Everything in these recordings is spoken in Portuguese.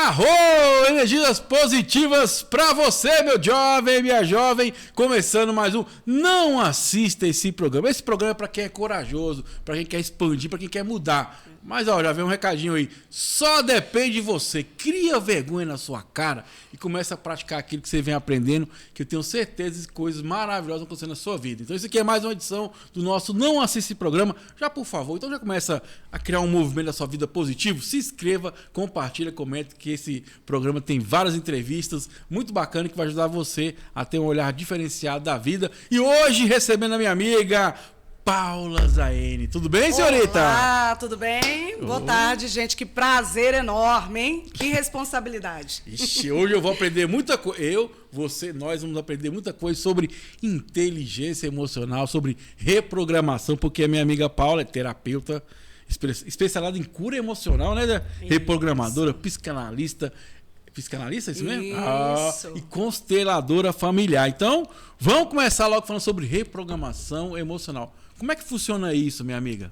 Arro! Energias positivas pra você, meu jovem, minha jovem. Começando mais um. Não assista esse programa. Esse programa é pra quem é corajoso, pra quem quer expandir, pra quem quer mudar. Mas, ó, já vem um recadinho aí. Só depende de você. Cria vergonha na sua cara e começa a praticar aquilo que você vem aprendendo, que eu tenho certeza que coisas maravilhosas vão acontecer na sua vida. Então, isso aqui é mais uma edição do nosso Não Assista esse Programa. Já, por favor, então já começa a criar um movimento da sua vida positivo. Se inscreva, compartilha, comente que esse programa tem várias entrevistas muito bacanas que vai ajudar você a ter um olhar diferenciado da vida. E hoje, recebendo a minha amiga Paula Zaene. Tudo bem, senhorita? Olá, tudo bem? Boa tarde, gente. Que prazer enorme, hein? Que responsabilidade. Ixi, hoje eu vou aprender muita coisa. Nós vamos aprender muita coisa sobre inteligência emocional, sobre reprogramação, porque a minha amiga Paula é terapeuta, especializada em cura emocional, né? Reprogramadora, psicanalista. Psicanalista, é isso mesmo? Isso. E consteladora familiar. Então, vamos começar logo falando sobre reprogramação emocional. Como é que funciona isso, minha amiga?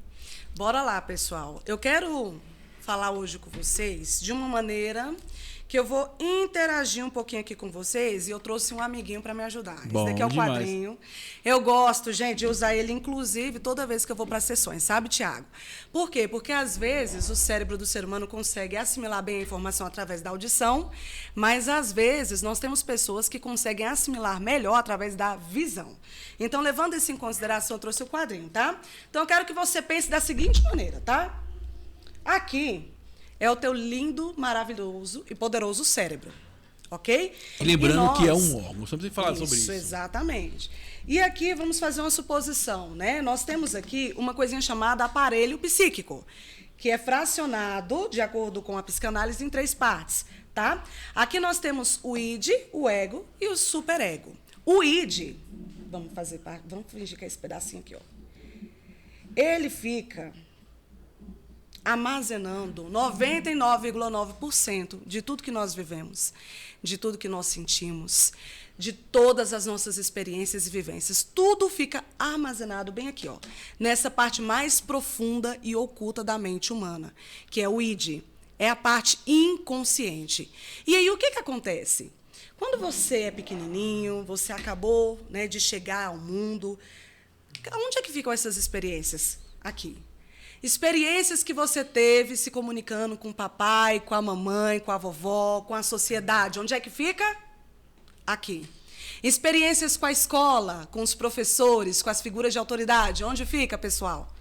Bora lá, pessoal. Eu quero falar hoje com vocês de uma maneira que eu vou interagir um pouquinho aqui com vocês e eu trouxe um amiguinho para me ajudar. Bom, esse daqui é o demais. quadrinho. Eu gosto, gente, de usar ele, inclusive, toda vez que eu vou para sessões, sabe, Tiago? Por quê? Porque, às vezes, o cérebro do ser humano consegue assimilar bem a informação através da audição, mas, às vezes, nós temos pessoas que conseguem assimilar melhor através da visão. Então, levando isso em consideração, eu trouxe o quadrinho, tá? Então, eu quero que você pense da seguinte maneira, tá? Aqui é o teu lindo, maravilhoso e poderoso cérebro, ok? Lembrando que é um órgão, só precisa falar sobre isso. Exatamente. E aqui vamos fazer uma suposição, né? Nós temos aqui uma coisinha chamada aparelho psíquico, que é fracionado, de acordo com a psicanálise, em 3 partes, tá? Aqui nós temos o id, o ego e o superego. O id, vamos fingir que é esse pedacinho aqui, ó. Ele fica armazenando 99,9% de tudo que nós vivemos, de tudo que nós sentimos, de todas as nossas experiências e vivências. Tudo fica armazenado bem aqui, ó, nessa parte mais profunda e oculta da mente humana, que é o id. É a parte inconsciente. E aí, o que acontece? Quando você é pequenininho, você acabou, né, de chegar ao mundo, onde é que ficam essas experiências? Aqui. Experiências que você teve se comunicando com o papai, com a mamãe, com a vovó, com a sociedade. Onde é que fica? Aqui. Experiências com a escola, com os professores, com as figuras de autoridade. Onde fica, pessoal?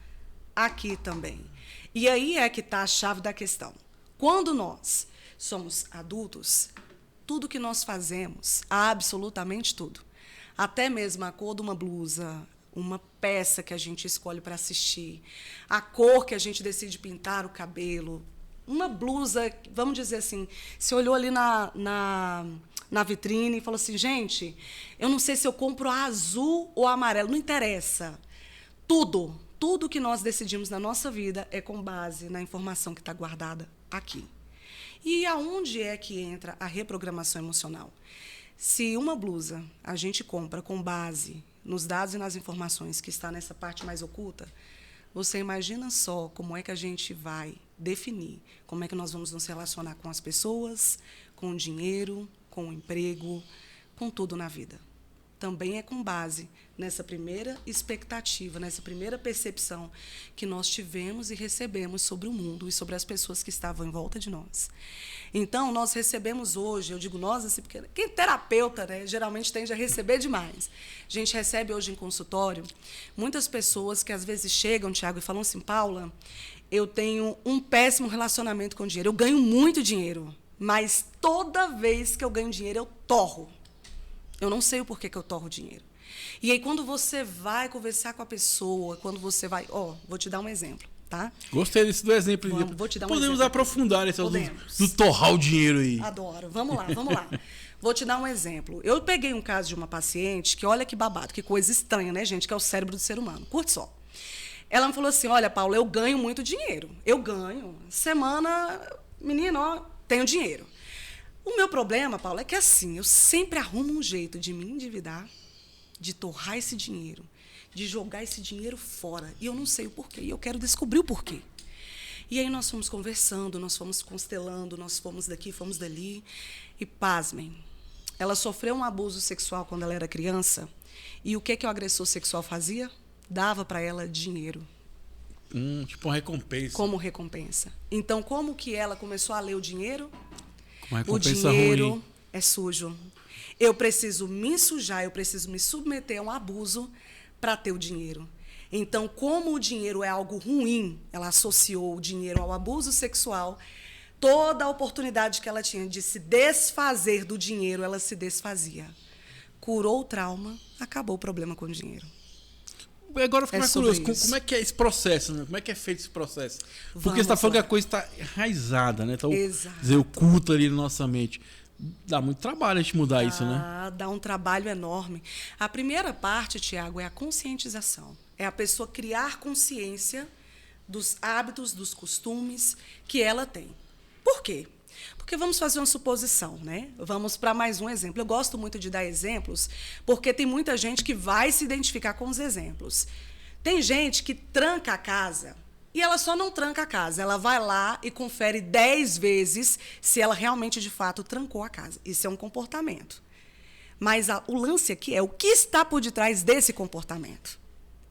Aqui também. E aí é que está a chave da questão. Quando nós somos adultos, tudo que nós fazemos, absolutamente tudo, até mesmo a cor de uma blusa, uma peça que a gente escolhe para assistir, a cor que a gente decide pintar o cabelo, uma blusa, vamos dizer assim, você olhou ali na vitrine e falou assim, gente, eu não sei se eu compro a azul ou a amarelo, não interessa. Tudo que nós decidimos na nossa vida é com base na informação que está guardada aqui. E aonde é que entra a reprogramação emocional? Se uma blusa a gente compra com base nos dados e nas informações que está nessa parte mais oculta, você imagina só como é que a gente vai definir, como é que nós vamos nos relacionar com as pessoas, com o dinheiro, com o emprego, com tudo na vida. Também é com base nessa primeira expectativa, nessa primeira percepção que nós tivemos e recebemos sobre o mundo e sobre as pessoas que estavam em volta de nós. Então, nós recebemos hoje, eu digo nós, assim, porque quem é terapeuta, né, geralmente tende a receber demais. A gente recebe hoje em consultório muitas pessoas que às vezes chegam, Tiago, e falam assim, Paula, eu tenho um péssimo relacionamento com dinheiro, eu ganho muito dinheiro, mas toda vez que eu ganho dinheiro, eu torro. Eu não sei o porquê que eu torro dinheiro. E aí, quando você vai conversar com a pessoa, quando você vai... vou te dar um exemplo, tá? Gostei do exemplo. Vou te dar um Podemos exemplo. Aprofundar esse do torrar o dinheiro aí. Adoro. Vamos lá. Vou te dar um exemplo. Eu peguei um caso de uma paciente que, olha que babado, que coisa estranha, né, gente? Que é o cérebro do ser humano. Curte só. Ela me falou assim, olha, Paula, eu ganho muito dinheiro. Eu ganho. Semana, menino, tenho dinheiro. O meu problema, Paulo, é que assim, eu sempre arrumo um jeito de me endividar, de torrar esse dinheiro, de jogar esse dinheiro fora. E eu não sei o porquê, e eu quero descobrir o porquê. E aí nós fomos conversando, nós fomos constelando, nós fomos daqui, fomos dali. E pasmem, ela sofreu um abuso sexual quando ela era criança. E o que o agressor sexual fazia? Dava para ela dinheiro. Tipo uma recompensa. Como recompensa. Então, como que ela começou a ler o dinheiro? Uma O recompensa dinheiro ruim. é sujo. Eu preciso me sujar, eu preciso me submeter a um abuso para ter o dinheiro. Então, como o dinheiro é algo ruim, ela associou o dinheiro ao abuso sexual. Toda a oportunidade que ela tinha de se desfazer do dinheiro, ela se desfazia. Curou o trauma, acabou o problema com o dinheiro. Agora eu fico mais sobre curioso, isso. como é que é esse processo, né? Como é que é feito esse processo? Porque Vamos você está falando lá. que a coisa está enraizada, né? Está Exato. dizer, oculta ali na nossa mente. Dá muito trabalho a gente mudar isso, né? Dá um trabalho enorme. A primeira parte, Tiago, é a conscientização. É a pessoa criar consciência dos hábitos, dos costumes que ela tem. Por quê? Porque vamos fazer uma suposição, né? Vamos para mais um exemplo. Eu gosto muito de dar exemplos, porque tem muita gente que vai se identificar com os exemplos. Tem gente que tranca a casa e ela só não tranca a casa. Ela vai lá e confere 10 vezes se ela realmente, de fato, trancou a casa. Isso é um comportamento. Mas o lance aqui é o que está por detrás desse comportamento.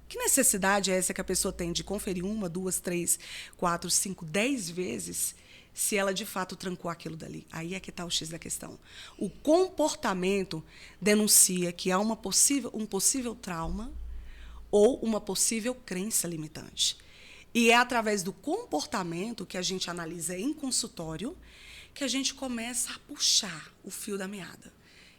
Que necessidade é essa que a pessoa tem de conferir 1, 2, 3, 4, 5, 10 vezes se ela de fato trancou aquilo dali? Aí é que está o X da questão. O comportamento denuncia que há um possível trauma ou uma possível crença limitante. E é através do comportamento que a gente analisa em consultório que a gente começa a puxar o fio da meada.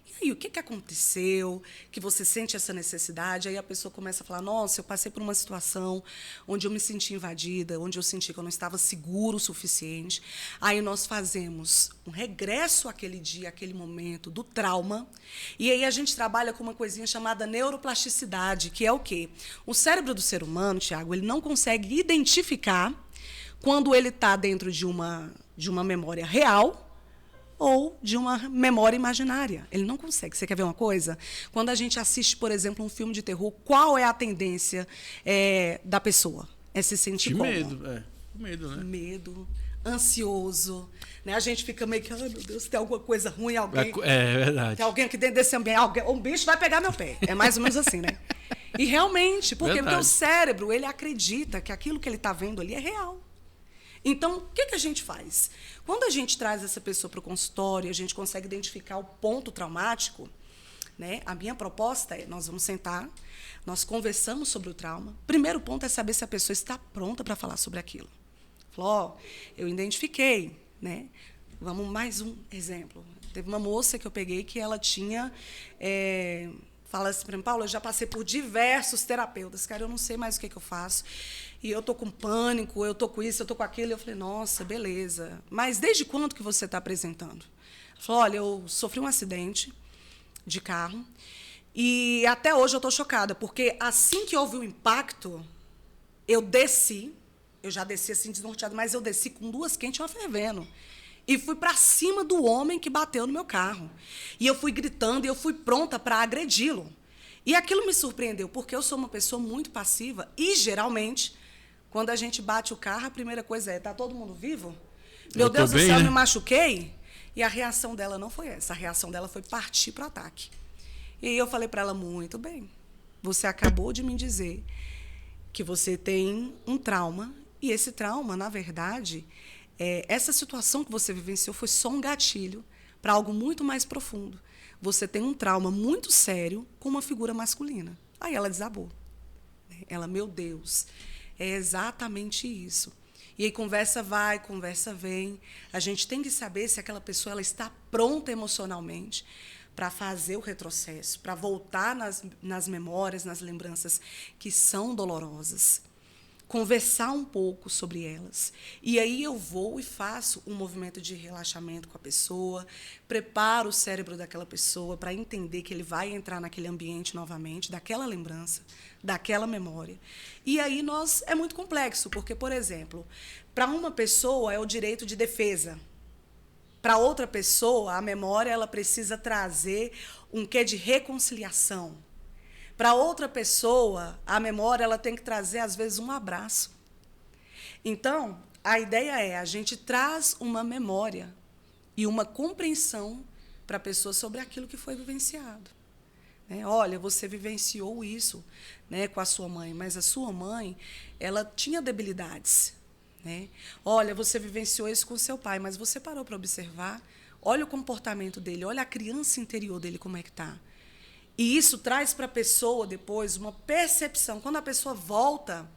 E aí, o que aconteceu? Que você sente essa necessidade? Aí a pessoa começa a falar, nossa, eu passei por uma situação onde eu me senti invadida, onde eu senti que eu não estava seguro o suficiente. Aí nós fazemos um regresso àquele dia, àquele momento do trauma. E aí a gente trabalha com uma coisinha chamada neuroplasticidade, que é o quê? O cérebro do ser humano, Tiago, ele não consegue identificar quando ele está dentro de uma memória real ou de uma memória imaginária. Ele não consegue. Você quer ver uma coisa? Quando a gente assiste, por exemplo, um filme de terror, qual é a tendência da pessoa? É se sentir como? Medo, né? Medo, ansioso. Né? A gente fica meio que, ai, meu Deus, tem alguma coisa ruim, alguém... É verdade. Tem alguém aqui dentro desse ambiente, um bicho vai pegar meu pé. É mais ou menos assim, né? E realmente, por quê? Porque o cérebro, ele acredita que aquilo que ele está vendo ali é real. Então, o que a gente faz? Quando a gente traz essa pessoa para o consultório, a gente consegue identificar o ponto traumático, né? A minha proposta é, nós vamos sentar, nós conversamos sobre o trauma. Primeiro ponto é saber se a pessoa está pronta para falar sobre aquilo. Falou, eu identifiquei, né? Vamos mais um exemplo. Teve uma moça que eu peguei que ela tinha... fala assim para mim, Paula, eu já passei por diversos terapeutas, cara, eu não sei mais o que eu faço. E eu tô com pânico, eu tô com isso, eu tô com aquilo. Eu falei, nossa, beleza. Mas desde quando que você está apresentando? Ela falou, olha, eu sofri um acidente de carro e até hoje eu tô chocada, porque assim que houve o impacto, eu já desci assim desnorteada, mas eu desci com 2 quentes e uma fervendo. E fui para cima do homem que bateu no meu carro. E eu fui gritando e eu fui pronta para agredi-lo. E aquilo me surpreendeu, porque eu sou uma pessoa muito passiva e, geralmente, quando a gente bate o carro, a primeira coisa é, tá todo mundo vivo? Meu Deus do céu, eu me machuquei? E a reação dela não foi essa. A reação dela foi partir para o ataque. E aí eu falei para ela, muito bem, você acabou de me dizer que você tem um trauma, e esse trauma, na verdade, essa situação que você vivenciou foi só um gatilho para algo muito mais profundo. Você tem um trauma muito sério com uma figura masculina. Aí ela desabou. Ela, meu Deus, é exatamente isso. E aí conversa vai, conversa vem. A gente tem que saber se aquela pessoa ela está pronta emocionalmente para fazer o retrocesso, para voltar nas memórias, nas lembranças que são dolorosas. Conversar um pouco sobre elas. E aí eu vou e faço um movimento de relaxamento com a pessoa, preparo o cérebro daquela pessoa para entender que ele vai entrar naquele ambiente novamente, daquela lembrança, daquela memória. E aí é muito complexo, porque, por exemplo, para uma pessoa é o direito de defesa. Para outra pessoa, a memória ela precisa trazer um quê de reconciliação. Para outra pessoa, a memória ela tem que trazer, às vezes, um abraço. Então, a ideia é, a gente traz uma memória e uma compreensão para a pessoa sobre aquilo que foi vivenciado. Né? Olha, você vivenciou isso, né, com a sua mãe, mas a sua mãe, ela tinha debilidades. Né? Olha, você vivenciou isso com o seu pai, mas você parou para observar, olha o comportamento dele, olha a criança interior dele como é que está. E isso traz para a pessoa, depois, uma percepção. Quando a pessoa volta,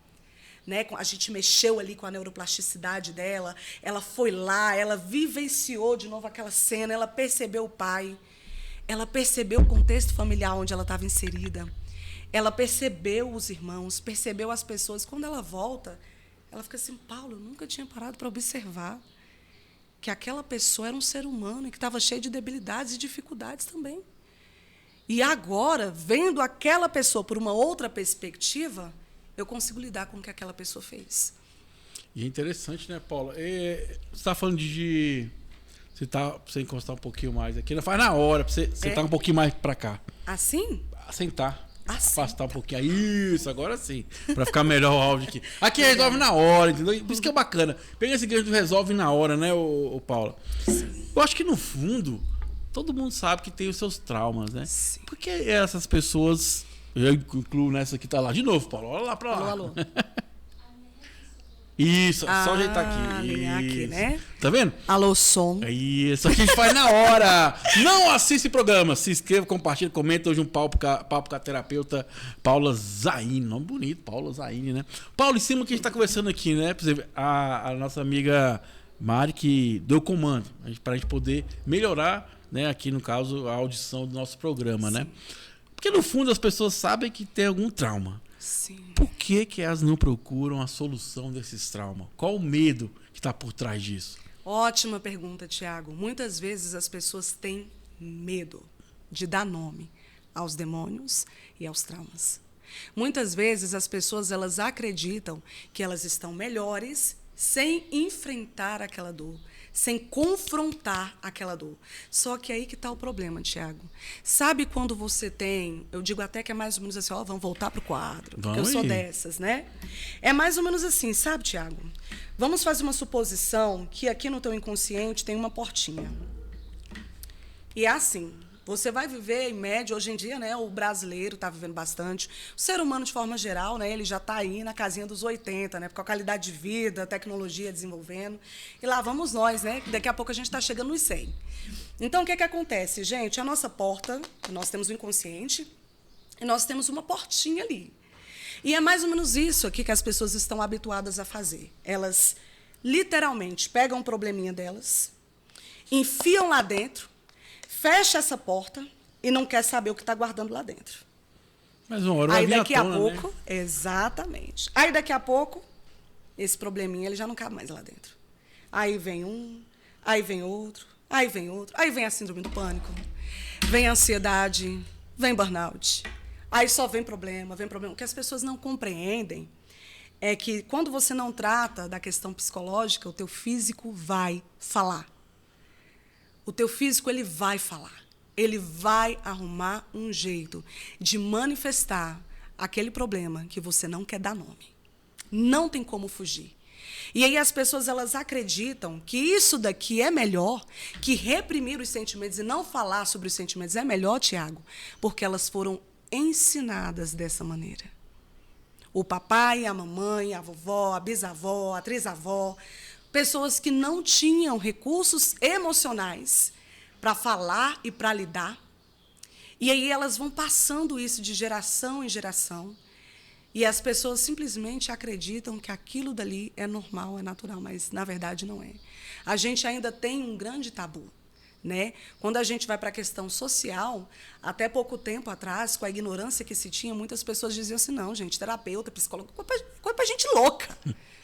né, a gente mexeu ali com a neuroplasticidade dela, ela foi lá, ela vivenciou de novo aquela cena, ela percebeu o pai, ela percebeu o contexto familiar onde ela estava inserida, ela percebeu os irmãos, percebeu as pessoas. Quando ela volta, ela fica assim, Paulo, eu nunca tinha parado para observar que aquela pessoa era um ser humano e que estava cheio de debilidades e dificuldades também. E agora, vendo aquela pessoa por uma outra perspectiva, eu consigo lidar com o que aquela pessoa fez. E é interessante, né, Paula? Você está falando de... Você encostar um pouquinho mais aqui. Ela faz na hora, para você sentar um pouquinho mais para cá. Assim? Sentar. Assim. Afastar um pouquinho. Isso, agora sim. Para ficar melhor o áudio aqui. Aqui resolve na hora, entendeu? Por isso que é bacana. Pega esse gancho do resolve na hora, né, ô Paula? Sim. Eu acho que, no fundo, todo mundo sabe que tem os seus traumas, né? Sim. Porque essas pessoas... Eu incluo nessa que tá lá. De novo, Paulo. Olha lá para lá. Alô. Isso, só ajeitar aqui. Aqui, né? Tá vendo? Alô, som. Isso, aqui a gente faz na hora. Não assiste esse programa. Se inscreva, compartilha, comenta. Hoje um papo com a terapeuta Paula Zaine. Nome bonito, Paula Zaine, né? Paulo, em cima que a gente tá conversando aqui, né? Por exemplo, a nossa amiga Mari que deu comando pra gente poder melhorar, né? Aqui, no caso, a audição do nosso programa, né? Porque, no fundo, as pessoas sabem que tem algum trauma. Sim. Por que elas não procuram a solução desses traumas? Qual o medo que está por trás disso? Ótima pergunta, Tiago. Muitas vezes as pessoas têm medo de dar nome aos demônios e aos traumas. Muitas vezes as pessoas elas acreditam que elas estão melhores sem enfrentar aquela dor, sem confrontar aquela dor. Só que aí que está o problema, Tiago. Sabe quando você tem... Eu digo até que é mais ou menos assim, ó, vamos voltar para o quadro, porque eu sou dessas, né? É mais ou menos assim, sabe, Tiago? Vamos fazer uma suposição que aqui no teu inconsciente tem uma portinha. E é assim... Você vai viver, em média, hoje em dia, né, o brasileiro está vivendo bastante. O ser humano, de forma geral, né, ele já está aí na casinha dos 80, né, com a qualidade de vida, a tecnologia desenvolvendo. E lá vamos nós, né, que daqui a pouco a gente está chegando nos 100. Então, o que acontece, gente? A nossa porta, nós temos o inconsciente, e nós temos uma portinha ali. E é mais ou menos isso aqui que as pessoas estão habituadas a fazer. Elas, literalmente, pegam um probleminha delas, enfiam lá dentro, fecha essa porta e não quer saber o que está guardando lá dentro. Mas uma hora vai vir daqui à tona, a pouco, né? Exatamente. Aí daqui a pouco, esse probleminha ele já não cabe mais lá dentro. Aí vem um, aí vem outro, aí vem outro, aí vem a síndrome do pânico, vem a ansiedade, vem burnout. Aí só vem problema, vem problema. O que as pessoas não compreendem é que quando você não trata da questão psicológica, o teu físico vai falar. O teu físico ele vai falar, ele vai arrumar um jeito de manifestar aquele problema que você não quer dar nome. Não tem como fugir. E aí as pessoas elas acreditam que isso daqui é melhor, que reprimir os sentimentos e não falar sobre os sentimentos é melhor, Tiago, porque elas foram ensinadas dessa maneira. O papai, a mamãe, a vovó, a bisavó, a trisavó, pessoas que não tinham recursos emocionais para falar e para lidar. E aí elas vão passando isso de geração em geração. E as pessoas simplesmente acreditam que aquilo dali é normal, é natural, mas, na verdade, não é. A gente ainda tem um grande tabu. Né? Quando a gente vai para a questão social, até pouco tempo atrás, com a ignorância que se tinha, muitas pessoas diziam assim, não, gente, terapeuta, psicólogo, coisa para gente louca.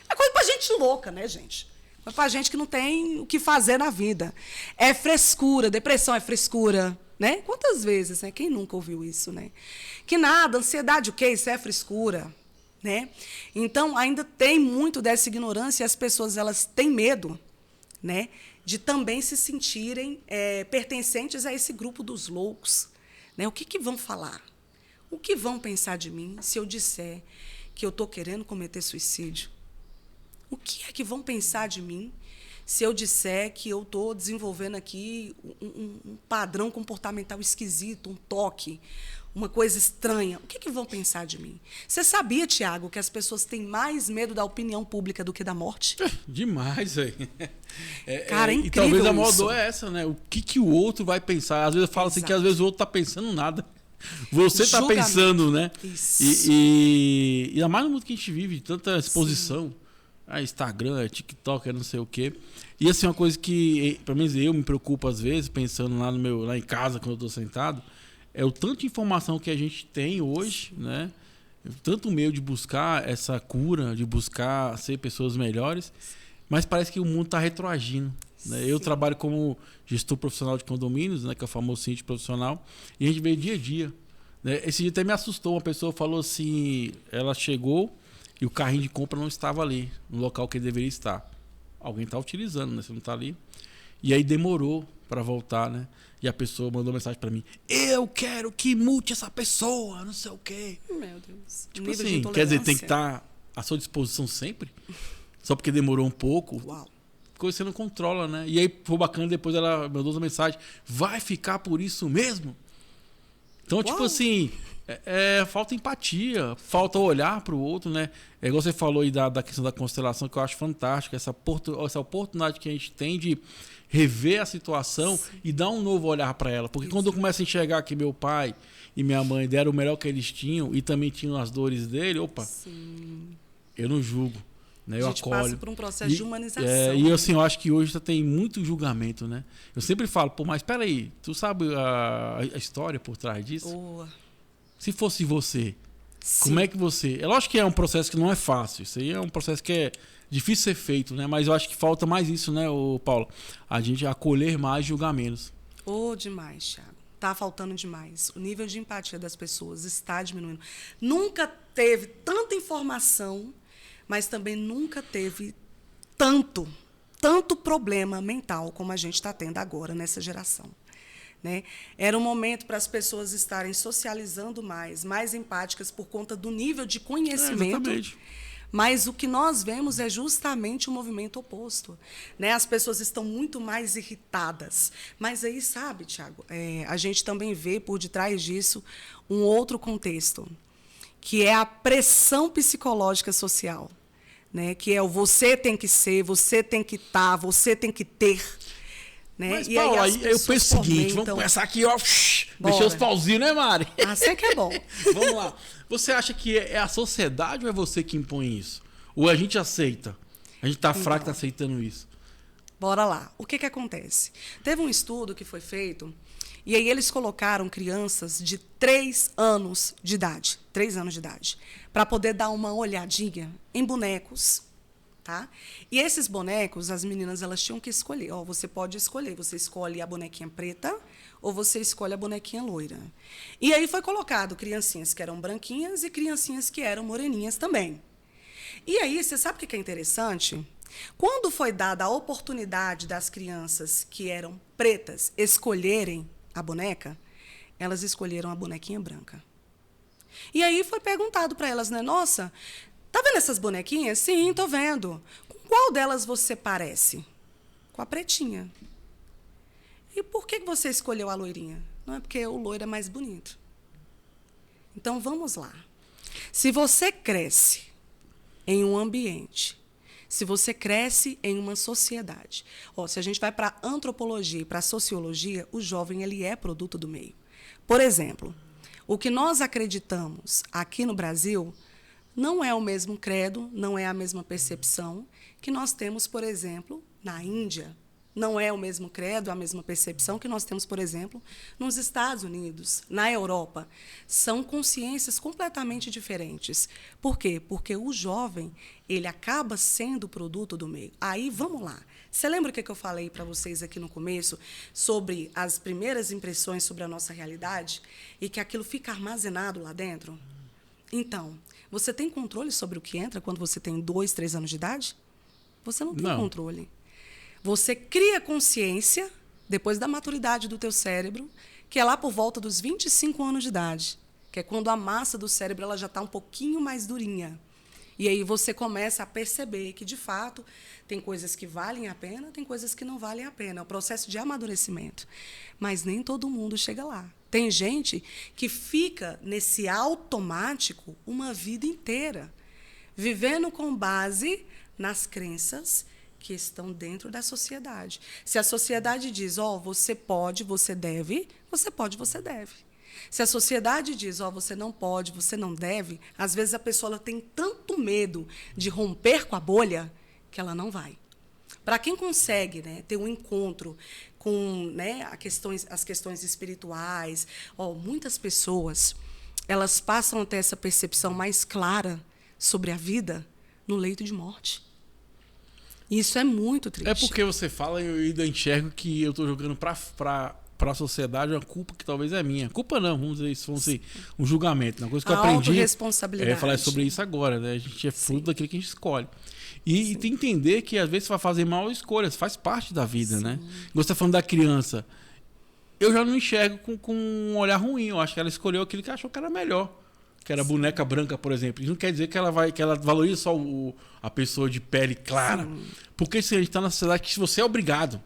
É coisa para gente louca, né, gente? Para gente que não tem o que fazer na vida. É frescura, depressão é frescura. Né? Quantas vezes, né? Quem nunca ouviu isso? Né? Que nada, ansiedade, o quê? Isso é frescura. Né? Então, ainda tem muito dessa ignorância e as pessoas elas têm medo, né, de também se sentirem pertencentes a esse grupo dos loucos. Né? O que vão falar? O que vão pensar de mim se eu disser que eu estou querendo cometer suicídio? O que é que vão pensar de mim se eu disser que eu estou desenvolvendo aqui um padrão comportamental esquisito, um toque, uma coisa estranha? O que é que vão pensar de mim? Você sabia, Tiago, que as pessoas têm mais medo da opinião pública do que da morte? Demais, velho. Cara, é e incrível talvez a maior isso. dor é essa, né? O que o outro vai pensar? Às vezes eu falo assim que às Exato. vezes o outro tá pensando nada. Você tá Julgamento. pensando, né? Isso. E ainda mais no mundo que a gente vive, tanta exposição. Instagram, TikTok, não sei o quê. E assim, uma coisa que, pelo menos eu me preocupo às vezes, pensando lá em casa, quando eu tô sentado, é o tanto de informação que a gente tem hoje, né? Tanto meio de buscar essa cura, de buscar ser pessoas melhores, mas parece que o mundo está retroagindo. Né? Eu trabalho como gestor profissional de condomínios, né? Que é o famoso síndico profissional, e a gente vê dia a dia. Né? Esse dia até me assustou, uma pessoa falou assim, ela chegou e o carrinho de compra não estava ali, no local que ele deveria estar. Alguém está utilizando, né? Você não está ali. E aí demorou para voltar, né? E a pessoa mandou mensagem para mim: eu quero que multe essa pessoa, não sei o quê. Meu Deus. Tipo Nível de assim, quer dizer, intolerância. tem que estar à sua disposição sempre? Só porque demorou um pouco? Uau. Coisa que você não controla, né? E aí foi bacana, depois ela mandou uma mensagem: vai ficar por isso mesmo? Então, tipo Uau. assim, falta empatia, falta olhar para o outro, né? É igual você falou aí da questão da constelação, que eu acho fantástica, essa oportunidade que a gente tem de rever a situação e dar um novo olhar para ela. Porque quando eu começo a enxergar que meu pai e minha mãe deram o melhor que eles tinham e também tinham as dores dele, opa, eu não julgo. Né? Eu A gente acolho. passa por um processo de humanização. E assim, eu acho que hoje tem muito julgamento, né? Eu sempre falo, pô, mas peraí, tu sabe a história por trás disso? Boa. Se fosse você, Sim. como é que você... É lógico que é um processo que não é fácil, isso aí é um processo que é difícil ser feito, né? Mas eu acho que falta mais isso, né, Paulo? A gente acolher mais julgamentos. Demais, Thiago. Tá faltando demais. O nível de empatia das pessoas está diminuindo. Nunca teve tanta informação, mas também nunca teve tanto problema mental como a gente está tendo agora nessa geração. Né? Era um momento para as pessoas estarem socializando mais empáticas por conta do nível de conhecimento. Exatamente. Mas o que nós vemos é justamente o movimento oposto. Né? As pessoas estão muito mais irritadas. Mas aí, sabe, Tiago, a gente também vê por detrás disso um outro contexto, que é a pressão psicológica social. Né? Que é o você tem que ser, você tem que estar, você tem que ter. Né? Mas, E Paulo, aí eu penso o seguinte, vamos comentam... começar aqui, ó, mexer os pauzinhos, né, Mari? Sei que é bom. Vamos lá. Você acha que é a sociedade ou é você que impõe isso? Ou a gente aceita? A gente tá fraco, tá aceitando isso? Bora lá. O que acontece? Teve um estudo que foi feito, e aí eles colocaram crianças de 3 anos de idade, para poder dar uma olhadinha em bonecos. Tá? E esses bonecos, as meninas elas tinham que escolher. Você pode escolher. Você escolhe a bonequinha preta ou você escolhe a bonequinha loira. E aí foi colocado criancinhas que eram branquinhas e criancinhas que eram moreninhas também. E aí, você sabe o que é interessante? Quando foi dada a oportunidade das crianças que eram pretas escolherem a boneca, elas escolheram a bonequinha branca. E aí foi perguntado para elas, né? Nossa, tá vendo essas bonequinhas? Sim, tô vendo. Com qual delas você parece? Com a pretinha. E por que você escolheu a loirinha? Não é porque o loiro é mais bonito. Então, vamos lá. Se você cresce em um ambiente, se você cresce em uma sociedade, se a gente vai para a antropologia e para a sociologia, o jovem ele é produto do meio. Por exemplo, o que nós acreditamos aqui no Brasil não é o mesmo credo, não é a mesma percepção que nós temos, por exemplo, na Índia. Não é o mesmo credo, a mesma percepção que nós temos, por exemplo, nos Estados Unidos, na Europa. São consciências completamente diferentes. Por quê? Porque o jovem ele acaba sendo produto do meio. Aí, vamos lá. Você lembra o que eu falei para vocês aqui no começo sobre as primeiras impressões sobre a nossa realidade e que aquilo fica armazenado lá dentro? Então, você tem controle sobre o que entra quando você tem 2, 3 anos de idade? Você não tem controle. Você cria consciência, depois da maturidade do teu cérebro, que é lá por volta dos 25 anos de idade, que é quando a massa do cérebro ela já está um pouquinho mais durinha. E aí você começa a perceber que, de fato, tem coisas que valem a pena, tem coisas que não valem a pena. É o processo de amadurecimento. Mas nem todo mundo chega lá. Tem gente que fica nesse automático uma vida inteira, vivendo com base nas crenças que estão dentro da sociedade. Se a sociedade diz, você pode, você deve, você pode, você deve. Se a sociedade diz, você não pode, você não deve, às vezes a pessoa ela tem tanto medo de romper com a bolha que ela não vai. Para quem consegue, né, ter um encontro com, né, as questões espirituais, muitas pessoas elas passam a ter essa percepção mais clara sobre a vida no leito de morte. Isso é muito triste. É porque você fala e eu ainda enxergo que eu estou jogando para a sociedade uma culpa que talvez é minha. Culpa não, vamos dizer isso, vamos dizer, um julgamento. Uma coisa que eu aprendi. Autorresponsabilidade. É falar sobre isso agora, né? A gente é fruto daquilo que a gente escolhe. E tem que entender que às vezes você vai fazer mal escolhas, faz parte da vida, né? Você está falando da criança. Eu já não enxergo com um olhar ruim. Eu acho que ela escolheu aquilo que achou que era melhor. Que era boneca branca, por exemplo. Isso não quer dizer que ela valoriza só a pessoa de pele clara. Sim. Porque se a gente está na sociedade que se você é obrigado.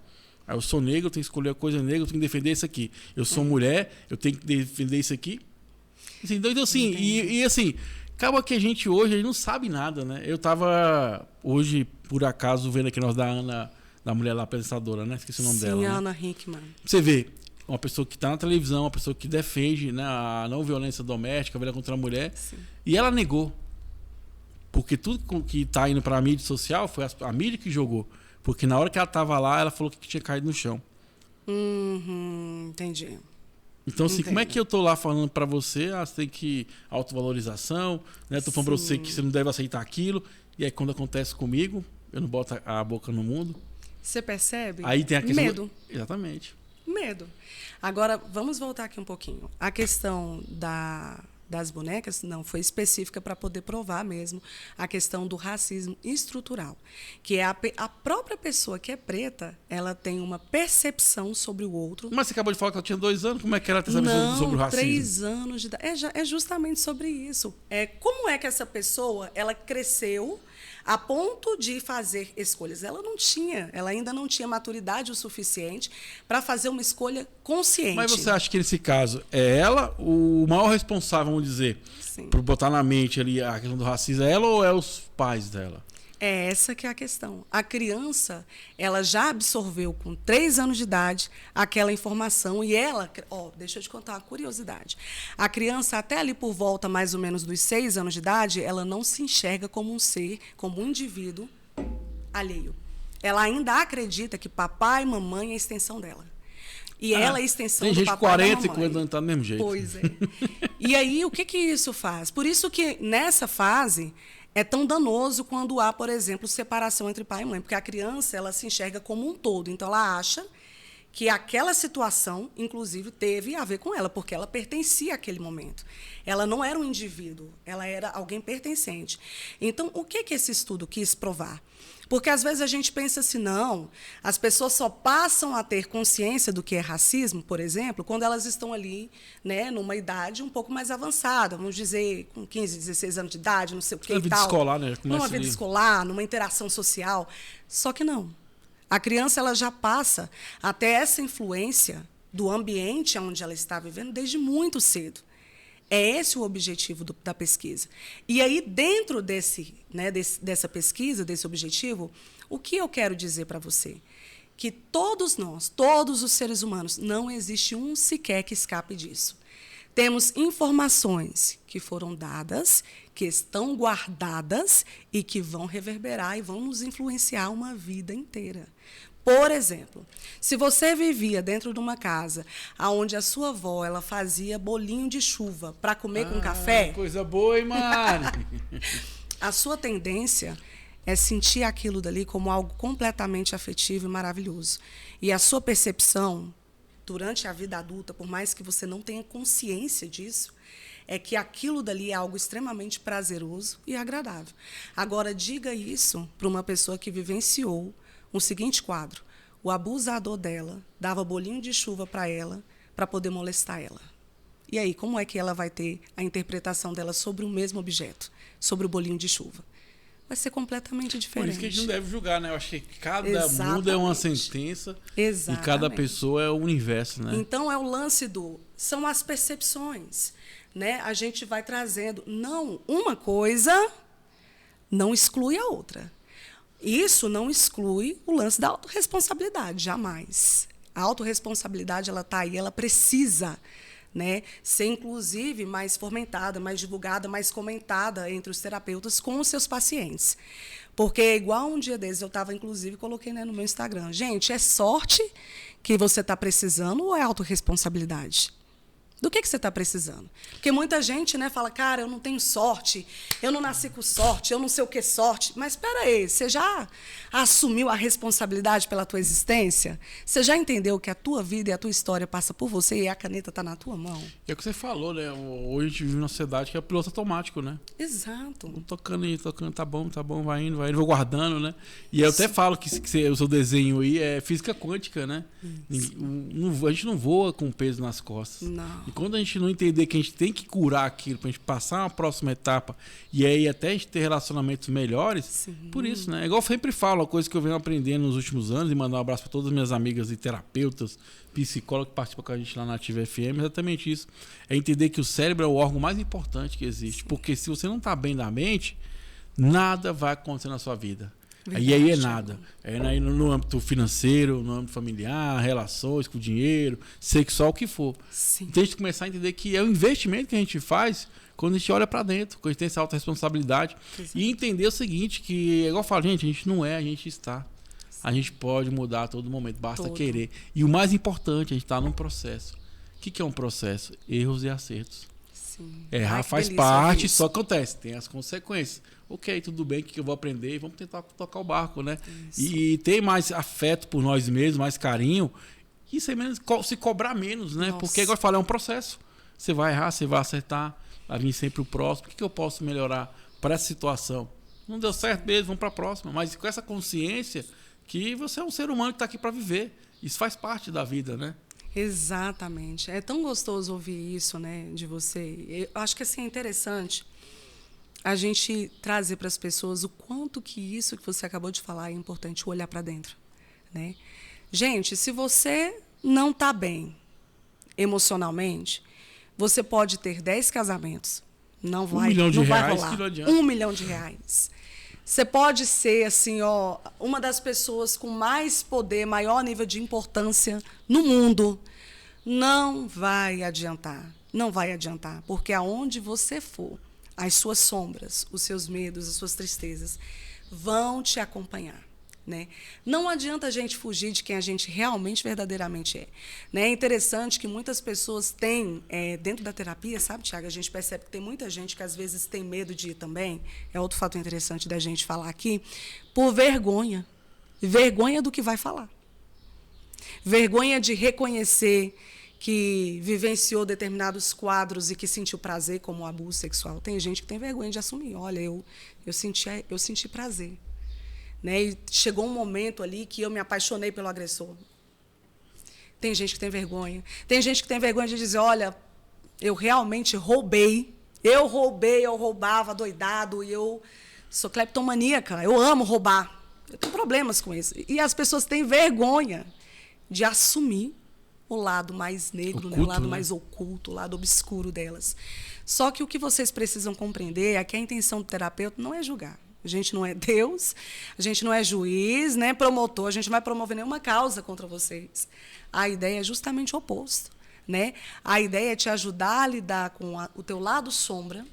Eu sou negro, eu tenho que escolher a coisa negra, eu tenho que defender isso aqui. Eu sou mulher, eu tenho que defender isso aqui. Então, assim, e assim, acaba que a gente hoje não sabe nada, né? Eu tava hoje, por acaso, vendo aqui nós da Ana, da mulher lá, apresentadora, né? Esqueci o nome dela. Sim, Ana Hickman. Você vê, uma pessoa que está na televisão, uma pessoa que defende, né, a não violência doméstica, a violência contra a mulher, sim, e ela negou. Porque tudo que está indo para a mídia social foi a mídia que jogou. Porque na hora que ela estava lá, ela falou que tinha caído no chão. Entendi. Então, assim, como é que eu tô lá falando para você, você tem que autovalorização, né? Tô falando para você que você não deve aceitar aquilo, e aí quando acontece comigo, eu não boto a boca no mundo. Você percebe? Aí tem a questão medo. Exatamente. Medo. Agora, vamos voltar aqui um pouquinho. A questão das bonecas não foi específica para poder provar mesmo a questão do racismo estrutural, que é a própria pessoa que é preta, ela tem uma percepção sobre o outro. Mas você acabou de falar que ela tinha 2 anos, como é que ela tem essa visão sobre o racismo? 3 anos de idade. É justamente sobre isso. Como é que essa pessoa ela cresceu a ponto de fazer escolhas? Ela ainda não tinha maturidade o suficiente para fazer uma escolha consciente. Mas você acha que nesse caso é ela o maior responsável, vamos dizer, por botar na mente ali a questão do racismo, é ela ou é os pais dela? É essa que é a questão. A criança, ela já absorveu com 3 anos de idade aquela informação e ela, deixa eu te contar uma curiosidade. A criança, até ali por volta mais ou menos dos 6 anos de idade, ela não se enxerga como um ser, como um indivíduo alheio. Ela ainda acredita que papai e mamãe é a extensão dela. E ela é a extensão do papai e da mamãe. Tem gente de 40 e 50 anos tá do mesmo jeito. Pois é. E aí, o que isso faz? Por isso que, nessa fase, é tão danoso quando há, por exemplo, separação entre pai e mãe. Porque a criança ela se enxerga como um todo. Então, ela acha que aquela situação, inclusive, teve a ver com ela, porque ela pertencia àquele momento. Ela não era um indivíduo, ela era alguém pertencente. Então, o que esse estudo quis provar? Porque, às vezes, a gente pensa assim, não, as pessoas só passam a ter consciência do que é racismo, por exemplo, quando elas estão ali, né, numa idade um pouco mais avançada, vamos dizer, com 15, 16 anos de idade, não sei o que e tal. Numa vida escolar, né? Numa vida escolar, numa interação social. Só que não. A criança ela já passa até essa influência do ambiente onde ela está vivendo desde muito cedo. É esse o objetivo da pesquisa. E aí, dentro dessa pesquisa, desse objetivo, o que eu quero dizer para você? Que todos nós, todos os seres humanos, não existe um sequer que escape disso. Temos informações que foram dadas, que estão guardadas e que vão reverberar e vão nos influenciar uma vida inteira. Por exemplo, se você vivia dentro de uma casa onde a sua avó ela fazia bolinho de chuva para comer com café... Coisa boa, hein, mano? A sua tendência é sentir aquilo dali como algo completamente afetivo e maravilhoso. E a sua percepção, durante a vida adulta, por mais que você não tenha consciência disso, é que aquilo dali é algo extremamente prazeroso e agradável. Agora, diga isso para uma pessoa que vivenciou o seguinte quadro: o abusador dela dava bolinho de chuva para ela para poder molestar ela. E aí, como é que ela vai ter a interpretação dela sobre o mesmo objeto, sobre o bolinho de chuva? vai ser completamente Por diferente. isso que a gente não deve julgar, né? Eu acho que cada Exatamente. mundo é uma sentença. Exatamente. E cada pessoa é o universo, né? Então, é o lance são as percepções, né? A gente vai trazendo. Não, uma coisa não exclui a outra. Isso não exclui o lance da autorresponsabilidade, jamais. A autorresponsabilidade, ela está aí, ela precisa, né, ser, inclusive, mais fomentada, mais divulgada, mais comentada entre os terapeutas com os seus pacientes. Porque, igual um dia desses, eu estava, inclusive, coloquei, né, no meu Instagram. Gente, é sorte que você está precisando ou é autorresponsabilidade? Do que você está precisando? Porque muita gente, né, fala, cara, eu não tenho sorte, eu não nasci com sorte, eu não sei o que é sorte. Mas espera aí, você já assumiu a responsabilidade pela tua existência? Você já entendeu que a tua vida e a tua história passa por você e a caneta está na tua mão? É o que você falou, né? Hoje a gente vive numa sociedade que é piloto automático, né? Exato. Tocando, tá bom, vai indo, vou guardando, né? E eu até falo que o seu desenho aí é física quântica, né? A gente não voa com peso nas costas. Não. E quando a gente não entender que a gente tem que curar aquilo pra gente passar uma próxima etapa e aí até a gente ter relacionamentos melhores, Sim. por isso, né? Igual eu sempre falo, uma coisa que eu venho aprendendo nos últimos anos, e mandar um abraço para todas as minhas amigas e terapeutas, psicólogos que participam com a gente lá na Ativa FM, exatamente isso. É entender que o cérebro é o órgão mais importante que existe. Sim. Porque se você não tá bem da mente, nada vai acontecer na sua vida. Verdade, e aí é nada. É no âmbito financeiro, no âmbito familiar, relações com dinheiro, sexual, o que for. Sim. Então a gente começar a entender que é o investimento que a gente faz quando a gente olha para dentro, quando a gente tem essa autorresponsabilidade. E entender o seguinte, que igual eu falo, gente, a gente não é, a gente está. Sim. A gente pode mudar a todo momento, basta querer. E o mais importante, a gente está num processo. O que é um processo? Erros e acertos. Sim. Errar faz parte, só acontece, tem as consequências. Ok, tudo bem, o que eu vou aprender? E vamos tentar tocar o barco, né? E ter mais afeto por nós mesmos, mais carinho, e ser menos, se cobrar menos, né? Nossa. Porque, igual eu falei, é um processo. Você vai errar, você vai acertar, vai vir sempre o próximo. O que eu posso melhorar para essa situação? Não deu certo mesmo, vamos para a próxima. Mas com essa consciência que você é um ser humano que está aqui para viver. Isso faz parte da vida, né? Exatamente. É tão gostoso ouvir isso, né, de você. Eu acho que assim, é interessante a gente trazer para as pessoas o quanto que isso que você acabou de falar é importante, olhar para dentro, né? Gente, se você não está bem emocionalmente, você pode ter 10 casamentos, não vai rolar. 1 milhão de reais. Você pode ser assim, ó, uma das pessoas com mais poder, maior nível de importância no mundo. Não vai adiantar. Não vai adiantar, porque aonde você for, as suas sombras, os seus medos, as suas tristezas vão te acompanhar, né? Não adianta a gente fugir de quem a gente realmente, verdadeiramente é, né? É interessante que muitas pessoas têm, dentro da terapia, sabe, Tiago, a gente percebe que tem muita gente que às vezes tem medo de ir também, é outro fato interessante da gente falar aqui, por vergonha. Vergonha do que vai falar. Vergonha de reconhecer que vivenciou determinados quadros e que sentiu prazer, como o abuso sexual. Tem gente que tem vergonha de assumir. Olha, eu senti prazer. Né? E chegou um momento ali que eu me apaixonei pelo agressor. Tem gente que tem vergonha. Tem gente que tem vergonha de dizer, olha, eu realmente roubei. Eu roubava doidado, e eu sou cleptomaníaca, eu amo roubar. Eu tenho problemas com isso. E as pessoas têm vergonha de assumir o lado mais negro, oculto, né? O lado mais oculto, o lado obscuro delas. Só que o que vocês precisam compreender é que a intenção do terapeuta não é julgar. A gente não é Deus, a gente não é juiz, né, promotor, a gente não vai promover nenhuma causa contra vocês. A ideia é justamente o oposto, né? A ideia é te ajudar a lidar com o teu lado sombra,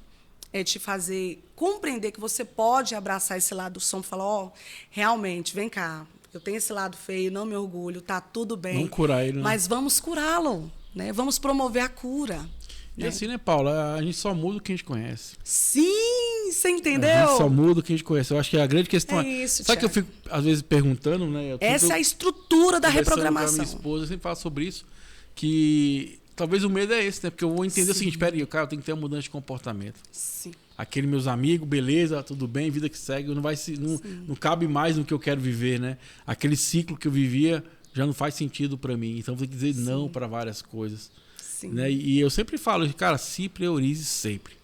é te fazer compreender que você pode abraçar esse lado sombra e falar, ó, realmente, vem cá, eu tenho esse lado feio, não me orgulho, tá tudo bem. Vamos curar ele, né? Mas vamos curá-lo, né? Vamos promover a cura. E assim, né, Paula? A gente só muda o que a gente conhece. Sim, você entendeu? A gente só muda o que a gente conhece. Eu acho que a grande questão é isso, sabe, Thiago, que eu fico, às vezes, perguntando, né? Essa é a estrutura da reprogramação. Com a minha esposa, eu sempre falo sobre isso, que talvez o medo é esse, né? Porque eu vou entender o seguinte, peraí, cara, eu tenho que ter uma mudança de comportamento. Sim. Aquele meus amigos, beleza, tudo bem, vida que segue, não cabe mais no que eu quero viver, né? Aquele ciclo que eu vivia já não faz sentido para mim. Então, eu tenho que dizer não para várias coisas. Né? E eu sempre falo, cara, se priorize sempre.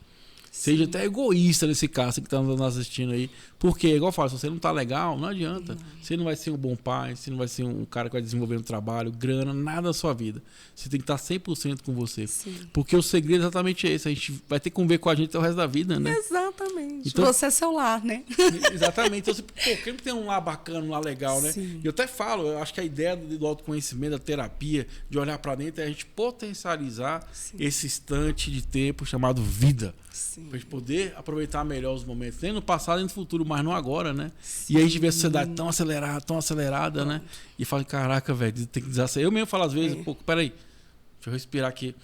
Seja até egoísta nesse caso que está nos assistindo aí. Porque, igual eu falo, se você não tá legal, não adianta. Você não vai ser um bom pai, você não vai ser um cara que vai desenvolver um trabalho, grana, nada da sua vida. Você tem que estar 100% com você. Sim. Porque o segredo é exatamente esse. A gente vai ter que conviver com a gente até o resto da vida, né? Exatamente. Então, você é seu lar, né? Exatamente. Então, quem tem um lar bacana, um lar legal, né? Sim. E eu até falo, eu acho que a ideia do autoconhecimento, da terapia, de olhar para dentro, é a gente potencializar esse instante de tempo chamado vida. Sim. Pra gente poder aproveitar melhor os momentos, nem no passado nem no futuro, mas não agora, né? Sim. E aí a gente vê a sociedade tão acelerada, né? E fala, caraca, velho, tem que desacelerar. Eu mesmo falo às vezes, pô, peraí, deixa eu respirar aqui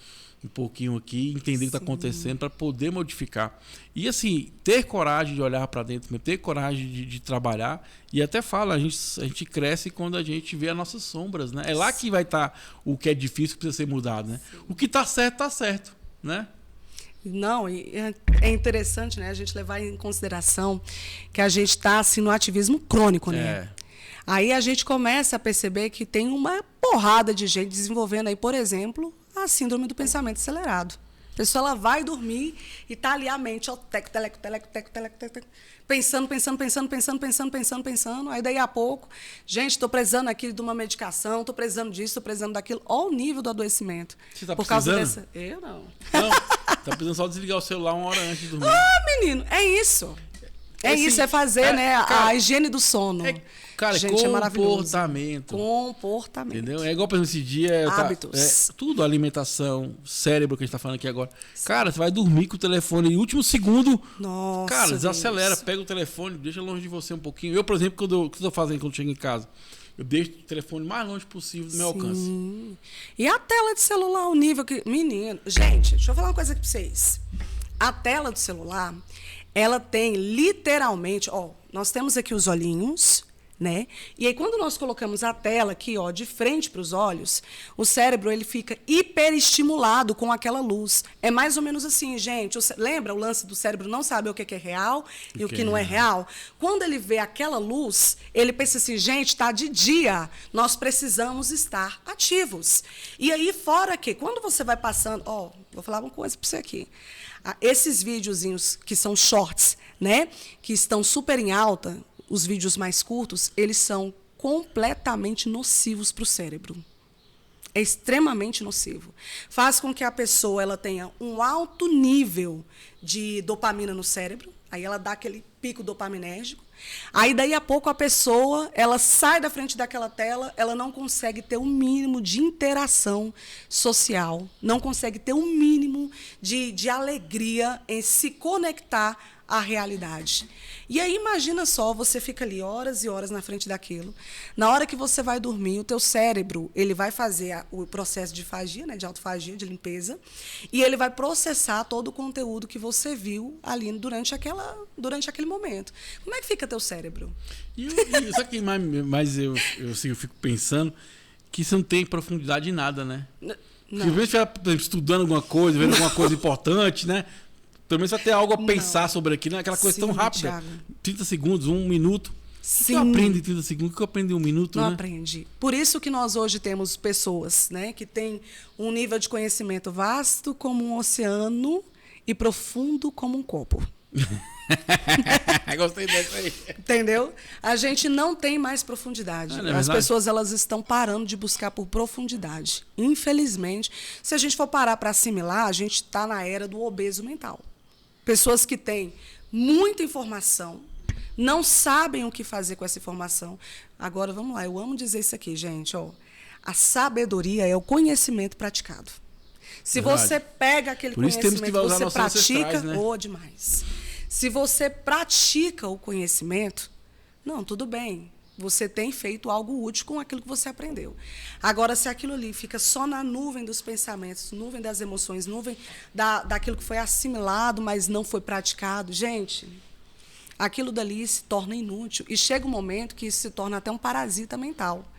um pouquinho aqui, entender o que está acontecendo para poder modificar. E assim, ter coragem de olhar para dentro, ter coragem de trabalhar. E até fala, a gente cresce quando a gente vê as nossas sombras, né? É lá que vai estar o que é difícil, que precisa ser mudado, né? O que está certo, né? Não, e é interessante, né, a gente levar em consideração que a gente está assim, no ativismo crônico, né? Aí a gente começa a perceber que tem uma porrada de gente desenvolvendo aí, por exemplo, a síndrome do pensamento acelerado. A pessoa ela vai dormir e tá ali a mente, ó, teleco, pensando. Aí daí a pouco, gente, estou precisando aqui de uma medicação, estou precisando disso, estou precisando daquilo. Olha o nível do adoecimento. Você tá por precisando? Causa dessa. Eu não. Não, tá precisando só desligar o celular 1 hora antes de dormir. Ah, menino, é isso. É assim, isso, é fazer, né, cara, a higiene do sono. Cara, gente, comportamento. Comportamento. Entendeu? É igual, por exemplo, esse dia... Hábitos. Tudo, alimentação, cérebro que a gente tá falando aqui agora. Cara, você vai dormir com o telefone e no último segundo... Nossa, cara, desacelera, Deus. pega o telefone, deixa longe de você um pouquinho. Eu, por exemplo, o que eu tô fazendo quando chego em casa? Eu deixo o telefone mais longe possível do meu alcance. E a tela de celular, o nível que... Menino, gente, deixa eu falar uma coisa aqui pra vocês. A tela do celular, ela tem literalmente... Ó, nós temos aqui os olhinhos... Né? E aí, quando nós colocamos a tela aqui, ó, de frente para os olhos, o cérebro ele fica hiperestimulado com aquela luz. É mais ou menos assim, gente. Lembra o lance do cérebro não saber o que é real e o que não é real? Quando ele vê aquela luz, ele pensa assim, gente, está de dia, nós precisamos estar ativos. E aí, fora que, quando você vai passando... Ó, vou falar uma coisa para você aqui. Esses videozinhos que são shorts, né? Que estão super em alta... Os vídeos mais curtos, eles são completamente nocivos para o cérebro. É extremamente nocivo. Faz com que a pessoa ela tenha um alto nível de dopamina no cérebro, aí ela dá aquele pico dopaminérgico. Aí, daí a pouco, a pessoa ela sai da frente daquela tela, ela não consegue ter um mínimo de interação social, não consegue ter um mínimo de alegria em se conectar à realidade. E aí, imagina só, você fica ali horas e horas na frente daquilo. Na hora que você vai dormir, o teu cérebro ele vai fazer o processo de fagia, né, de autofagia, de limpeza, e ele vai processar todo o conteúdo que você viu ali durante aquele momento. Como é que fica teu cérebro? Isso aqui mais eu fico pensando que isso não tem profundidade em nada, né? Não. Se você estiver estudando alguma coisa, vendo alguma coisa importante, né? Pelo menos vai ter algo a pensar sobre aquilo, né? Aquela coisa tão rápida. Thiago. 30 segundos, 1 minuto. Sim. O que eu aprendo em 30 segundos? O que eu aprendo em 1 minuto, Não né? aprende. Por isso que nós hoje temos pessoas, né, que têm um nível de conhecimento vasto como um oceano e profundo como um copo. Gostei dessa aí. Entendeu? A gente não tem mais profundidade. As pessoas elas estão parando de buscar por profundidade. Infelizmente, se a gente for parar para assimilar, a gente está na era do obeso mental. Pessoas que têm muita informação, não sabem o que fazer com essa informação. Agora, vamos lá, eu amo dizer isso aqui, gente. Ó, a sabedoria é o conhecimento praticado. Se você pega aquele conhecimento que você pratica, demais. Se você pratica o conhecimento, não, tudo bem. Você tem feito algo útil com aquilo que você aprendeu. Agora, se aquilo ali fica só na nuvem dos pensamentos, nuvem das emoções, nuvem daquilo que foi assimilado, mas não foi praticado, gente, aquilo dali se torna inútil. E chega um momento que isso se torna até um parasita mental.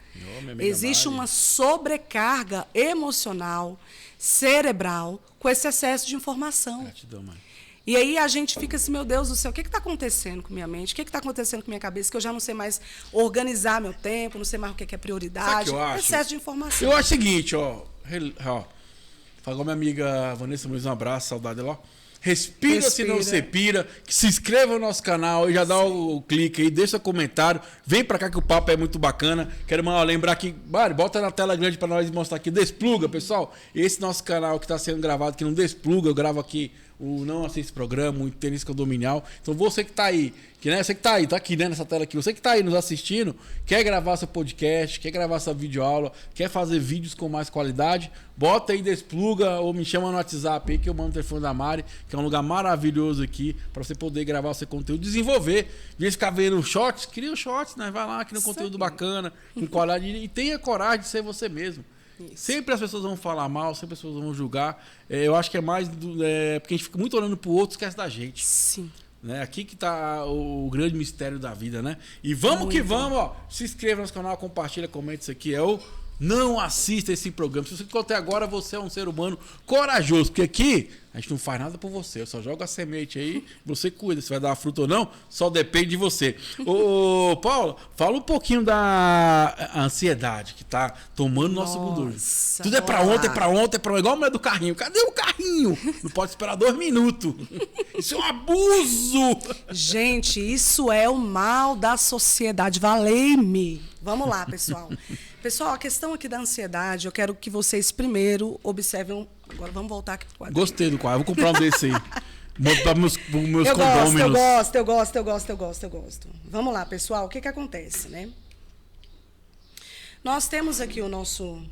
Existe uma sobrecarga emocional, cerebral, com esse excesso de informação. Gratidão, mãe. E aí a gente fica assim, meu Deus do céu, o que está acontecendo com minha mente? O que está acontecendo com minha cabeça? Que eu já não sei mais organizar meu tempo, não sei mais o que é prioridade. Sabe o que eu acho? Excesso de informação. Eu acho o seguinte, ó. Falou minha amiga Vanessa Muniz, um abraço, saudade dela. Respira se não você pira. Se inscreva no nosso canal e já dá o clique aí, deixa o comentário. Vem pra cá que o papo é muito bacana. Quero lembrar aqui, bota na tela grande pra nós mostrar aqui. Despluga, pessoal. Esse nosso canal que tá sendo gravado aqui no Despluga. Eu gravo aqui o Não Assiste Programa, o Tênis Condominial. Então você que tá aí, você que tá aí, tá aqui, né, nessa tela aqui. Você que tá aí nos assistindo, quer gravar seu podcast, quer gravar sua videoaula, quer fazer vídeos com mais qualidade, bota aí Despluga ou me chama no WhatsApp aí que eu mando o telefone da Mari, que é um lugar maravilhoso aqui para você poder gravar o seu conteúdo, desenvolver. Em vez de ficar vendo shorts, cria os shorts, né? Vai lá, cria um conteúdo bacana, com qualidade e tenha coragem de ser você mesmo. Isso. Sempre as pessoas vão falar mal, sempre as pessoas vão julgar. Eu acho que é mais porque a gente fica muito olhando pro outro e esquece da gente. Sim. Né? Aqui que tá o grande mistério da vida, né? E vamos que vamos, ó. Se inscreva no nosso canal, compartilha, comenta isso aqui. Não assista esse programa. Se você ficou até agora, você é um ser humano corajoso. Porque aqui a gente não faz nada por você. Eu só jogo a semente aí, você cuida. Se vai dar uma fruta ou não, só depende de você. Ô, Paulo, fala um pouquinho da ansiedade que tá tomando nosso mundo hoje. Tudo é pra ontem, é pra ontem, é pra ontem. Igual a mulher do carrinho. Cadê o carrinho? Não pode esperar 2 minutos. Isso é um abuso. Gente, isso é o mal da sociedade. Valei-me. Vamos lá, pessoal. Pessoal, a questão aqui da ansiedade, eu quero que vocês primeiro observem. Agora vamos voltar aqui pro quadro. Gostei do quadro, vou comprar um desse aí. Botar meus Eu gosto. Vamos lá, pessoal, o que acontece, né? Nós temos aqui o nosso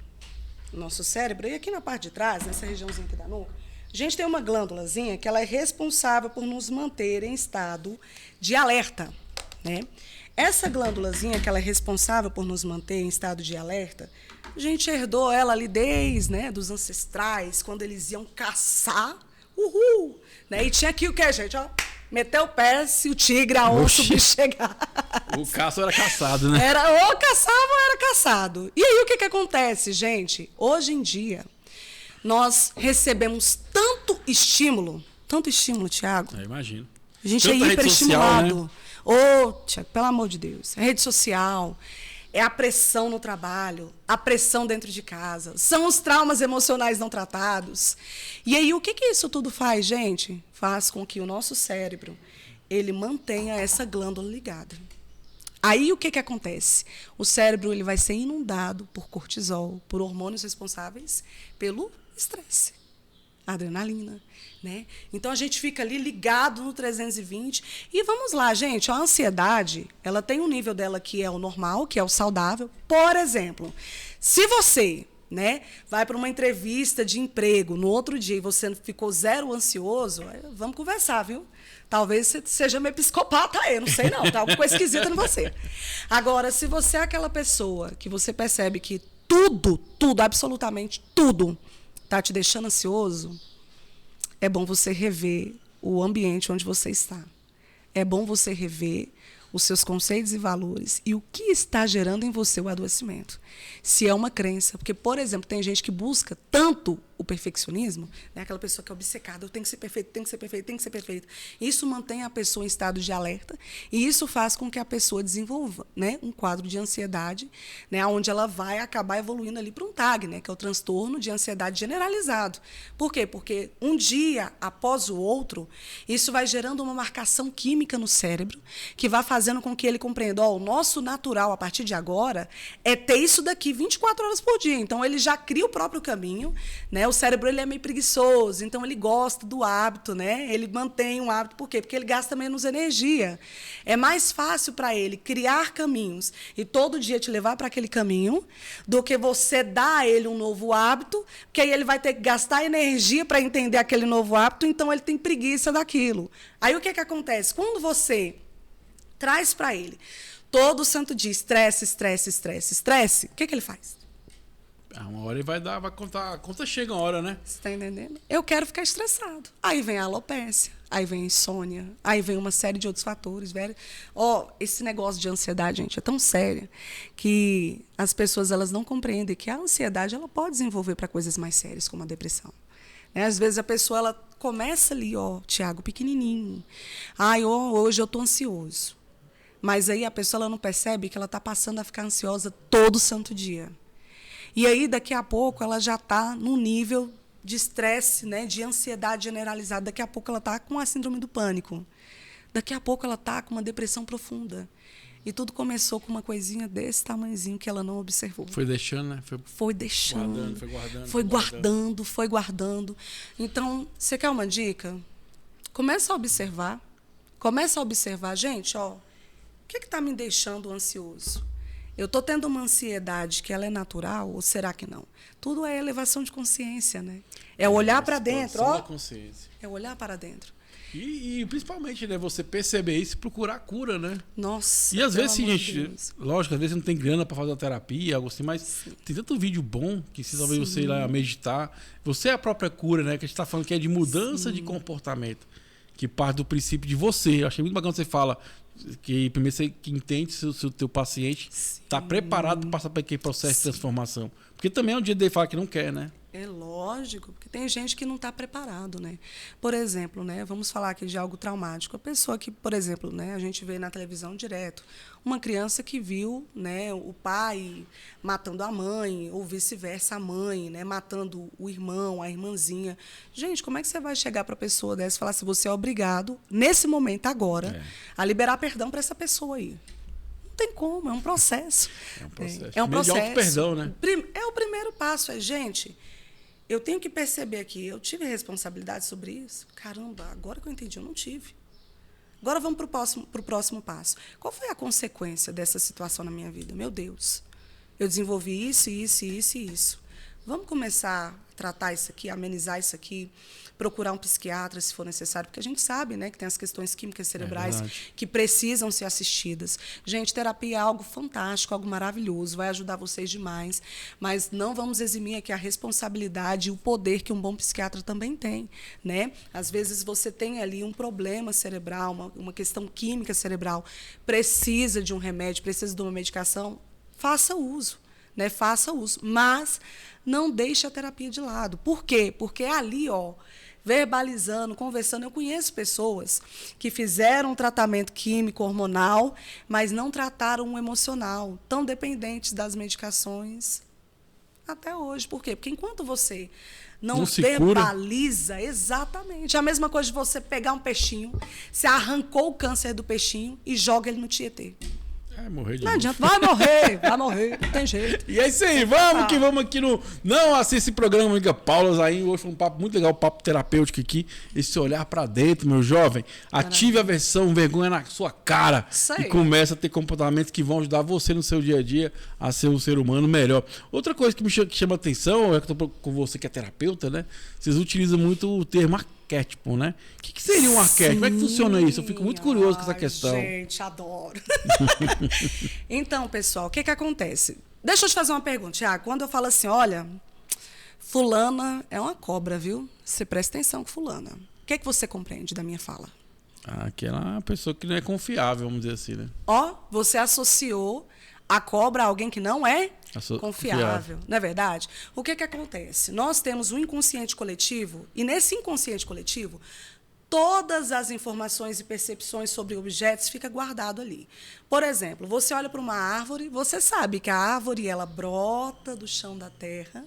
cérebro, e aqui na parte de trás, nessa regiãozinha aqui da nuca, a gente tem uma glândulazinha que ela é responsável por nos manter em estado de alerta, né? Essa glândulazinha que ela é responsável por nos manter em estado de alerta, a gente herdou ela ali desde, né, dos ancestrais, quando eles iam caçar, né? E tinha aqui o que, gente? Ó, meter o pé se o tigre, a onça, o bicho chegar. O caço era caçado, né? Era ou caçava ou era caçado. E aí o que acontece, gente? Hoje em dia, nós recebemos tanto estímulo, Thiago. Eu imagino. A gente Tanta é hiperestimulado. Né? Ô, Thiago, pelo amor de Deus. É rede social, é a pressão no trabalho, a pressão dentro de casa, são os traumas emocionais não tratados. E aí, o que isso tudo faz, gente? Faz com que o nosso cérebro, ele mantenha essa glândula ligada. Aí, o que acontece? O cérebro ele vai ser inundado por cortisol, por hormônios responsáveis pelo estresse, adrenalina. Né? Então, a gente fica ali ligado no 320. E vamos lá, gente. A ansiedade, ela tem um nível dela que é o normal, que é o saudável. Por exemplo, se você, né, vai para uma entrevista de emprego no outro dia e você ficou zero ansioso, vamos conversar, viu? Talvez você seja meio psicopata aí, não sei não. Tá alguma coisa esquisita em você. Agora, se você é aquela pessoa que você percebe que tudo, absolutamente tudo, tá te deixando ansioso, é bom você rever o ambiente onde você está. É bom você rever os seus conceitos e valores e o que está gerando em você o adoecimento. Se é uma crença, porque, por exemplo, tem gente que busca tanto o perfeccionismo, né? Aquela pessoa que é obcecada, eu tenho que ser perfeito, tenho que ser perfeito, tenho que ser perfeito. Isso mantém a pessoa em estado de alerta e isso faz com que a pessoa desenvolva, né, um quadro de ansiedade, né, onde ela vai acabar evoluindo ali para um TAG, né, que é o transtorno de ansiedade generalizado. Por quê? Porque um dia após o outro, isso vai gerando uma marcação química no cérebro que vai fazendo com que ele compreenda, o nosso natural a partir de agora é ter isso daqui 24 horas por dia. Então, ele já cria o próprio caminho, né? O cérebro ele é meio preguiçoso, então ele gosta do hábito, né? Ele mantém um hábito. Por quê? Porque ele gasta menos energia. É mais fácil para ele criar caminhos e todo dia te levar para aquele caminho do que você dar a ele um novo hábito, porque aí ele vai ter que gastar energia para entender aquele novo hábito, então ele tem preguiça daquilo. Aí o que acontece? Quando você traz para ele todo santo dia estresse, o que ele faz? Uma hora ele vai contar, a conta chega uma hora, né? Você está entendendo? Eu quero ficar estressado. Aí vem a alopécia, aí vem a insônia, aí vem uma série de outros fatores, velho. Esse negócio de ansiedade, gente, é tão sério que as pessoas elas não compreendem que a ansiedade ela pode desenvolver para coisas mais sérias, como a depressão. Né? Às vezes a pessoa ela começa ali, Tiago, pequenininho. Hoje eu estou ansioso. Mas aí a pessoa ela não percebe que ela está passando a ficar ansiosa todo santo dia. E aí, daqui a pouco, ela já está num nível de estresse, né, de ansiedade generalizada. Daqui a pouco ela está com a síndrome do pânico. Daqui a pouco ela está com uma depressão profunda. E tudo começou com uma coisinha desse tamanhozinho que ela não observou. Foi deixando, né? Foi deixando. Foi guardando. Então, você quer uma dica? Começa a observar. Gente, ó, o que está me deixando ansioso? Eu estou tendo uma ansiedade que ela é natural ou será que não? Tudo é elevação de consciência, né? É olhar para dentro, ó. É olhar para dentro. E principalmente, né, você perceber isso e procurar a cura, né? Nossa. E às vezes, gente, lógico, às vezes não tem grana para fazer a terapia, algo assim, mas Sim. tem tanto vídeo bom que se talvez você ir lá meditar. Você é a própria cura, né? Que a gente está falando que é de mudança de comportamento, que parte do princípio de você. Eu achei muito bacana você fala que primeiro você que entende se o teu paciente está preparado para passar por aquele processo de transformação. Porque também é um dia dele falar que não quer, né? É lógico, porque tem gente que não está preparado, né? Por exemplo, né, vamos falar aqui de algo traumático. A pessoa que, por exemplo, né, a gente vê na televisão direto, uma criança que viu, né, o pai matando a mãe, ou vice-versa, a mãe, né, matando o irmão, a irmãzinha. Gente, como é que você vai chegar para a pessoa dessa e falar se você é obrigado, nesse momento agora, a liberar perdão para essa pessoa aí? Não tem como, é um processo. É um processo. De auto-perdão, né? É o primeiro passo, gente... Eu tenho que perceber aqui, eu tive responsabilidade sobre isso? Caramba, agora que eu entendi, eu não tive. Agora vamos para o próximo passo. Qual foi a consequência dessa situação na minha vida? Meu Deus, eu desenvolvi isso, isso, isso e isso. Vamos começar a tratar isso aqui, amenizar isso aqui, procurar um psiquiatra se for necessário, porque a gente sabe, né, que tem as questões químicas cerebrais que precisam ser assistidas. Gente, terapia é algo fantástico, algo maravilhoso, vai ajudar vocês demais, mas não vamos eximir aqui a responsabilidade e o poder que um bom psiquiatra também tem, né? Às vezes você tem ali um problema cerebral, uma questão química cerebral, precisa de um remédio, precisa de uma medicação, faça uso. Né, faça uso, mas não deixe a terapia de lado. Por quê? Porque ali, ó, verbalizando, conversando, eu conheço pessoas que fizeram um tratamento químico, hormonal, mas não trataram o emocional, tão dependentes das medicações até hoje. Por quê? Porque enquanto você não verbaliza, exatamente, a mesma coisa de você pegar um peixinho, você arrancou o câncer do peixinho e joga ele no Tietê. Morrer de não adianta, vai morrer, não tem jeito. E é isso aí, vamos aqui no Não Assista esse programa, amiga Paula Zain. Hoje foi um papo muito legal, um papo terapêutico aqui. Esse olhar pra dentro, meu jovem. Ative a versão vergonha na sua cara. E comece a ter comportamentos que vão ajudar você no seu dia a dia a ser um ser humano melhor. Outra coisa que me chama atenção, é que eu tô com você que é terapeuta, né? Vocês utilizam muito o termo arquétipo, né? O que seria um arquétipo? Como é que funciona isso? Eu fico muito curioso com essa questão. Gente, adoro. Então, pessoal, o que acontece? Deixa eu te fazer uma pergunta, Thiago. Quando eu falo assim, olha, fulana é uma cobra, viu? Você presta atenção com fulana. O que você compreende da minha fala? Aquela pessoa que não é confiável, vamos dizer assim, né? Ó, você associou a cobra a alguém que não é confiável, não é verdade? O que acontece? Nós temos um inconsciente coletivo, e nesse inconsciente coletivo, todas as informações e percepções sobre objetos ficam guardado ali. Por exemplo, você olha para uma árvore, você sabe que a árvore ela brota do chão da terra,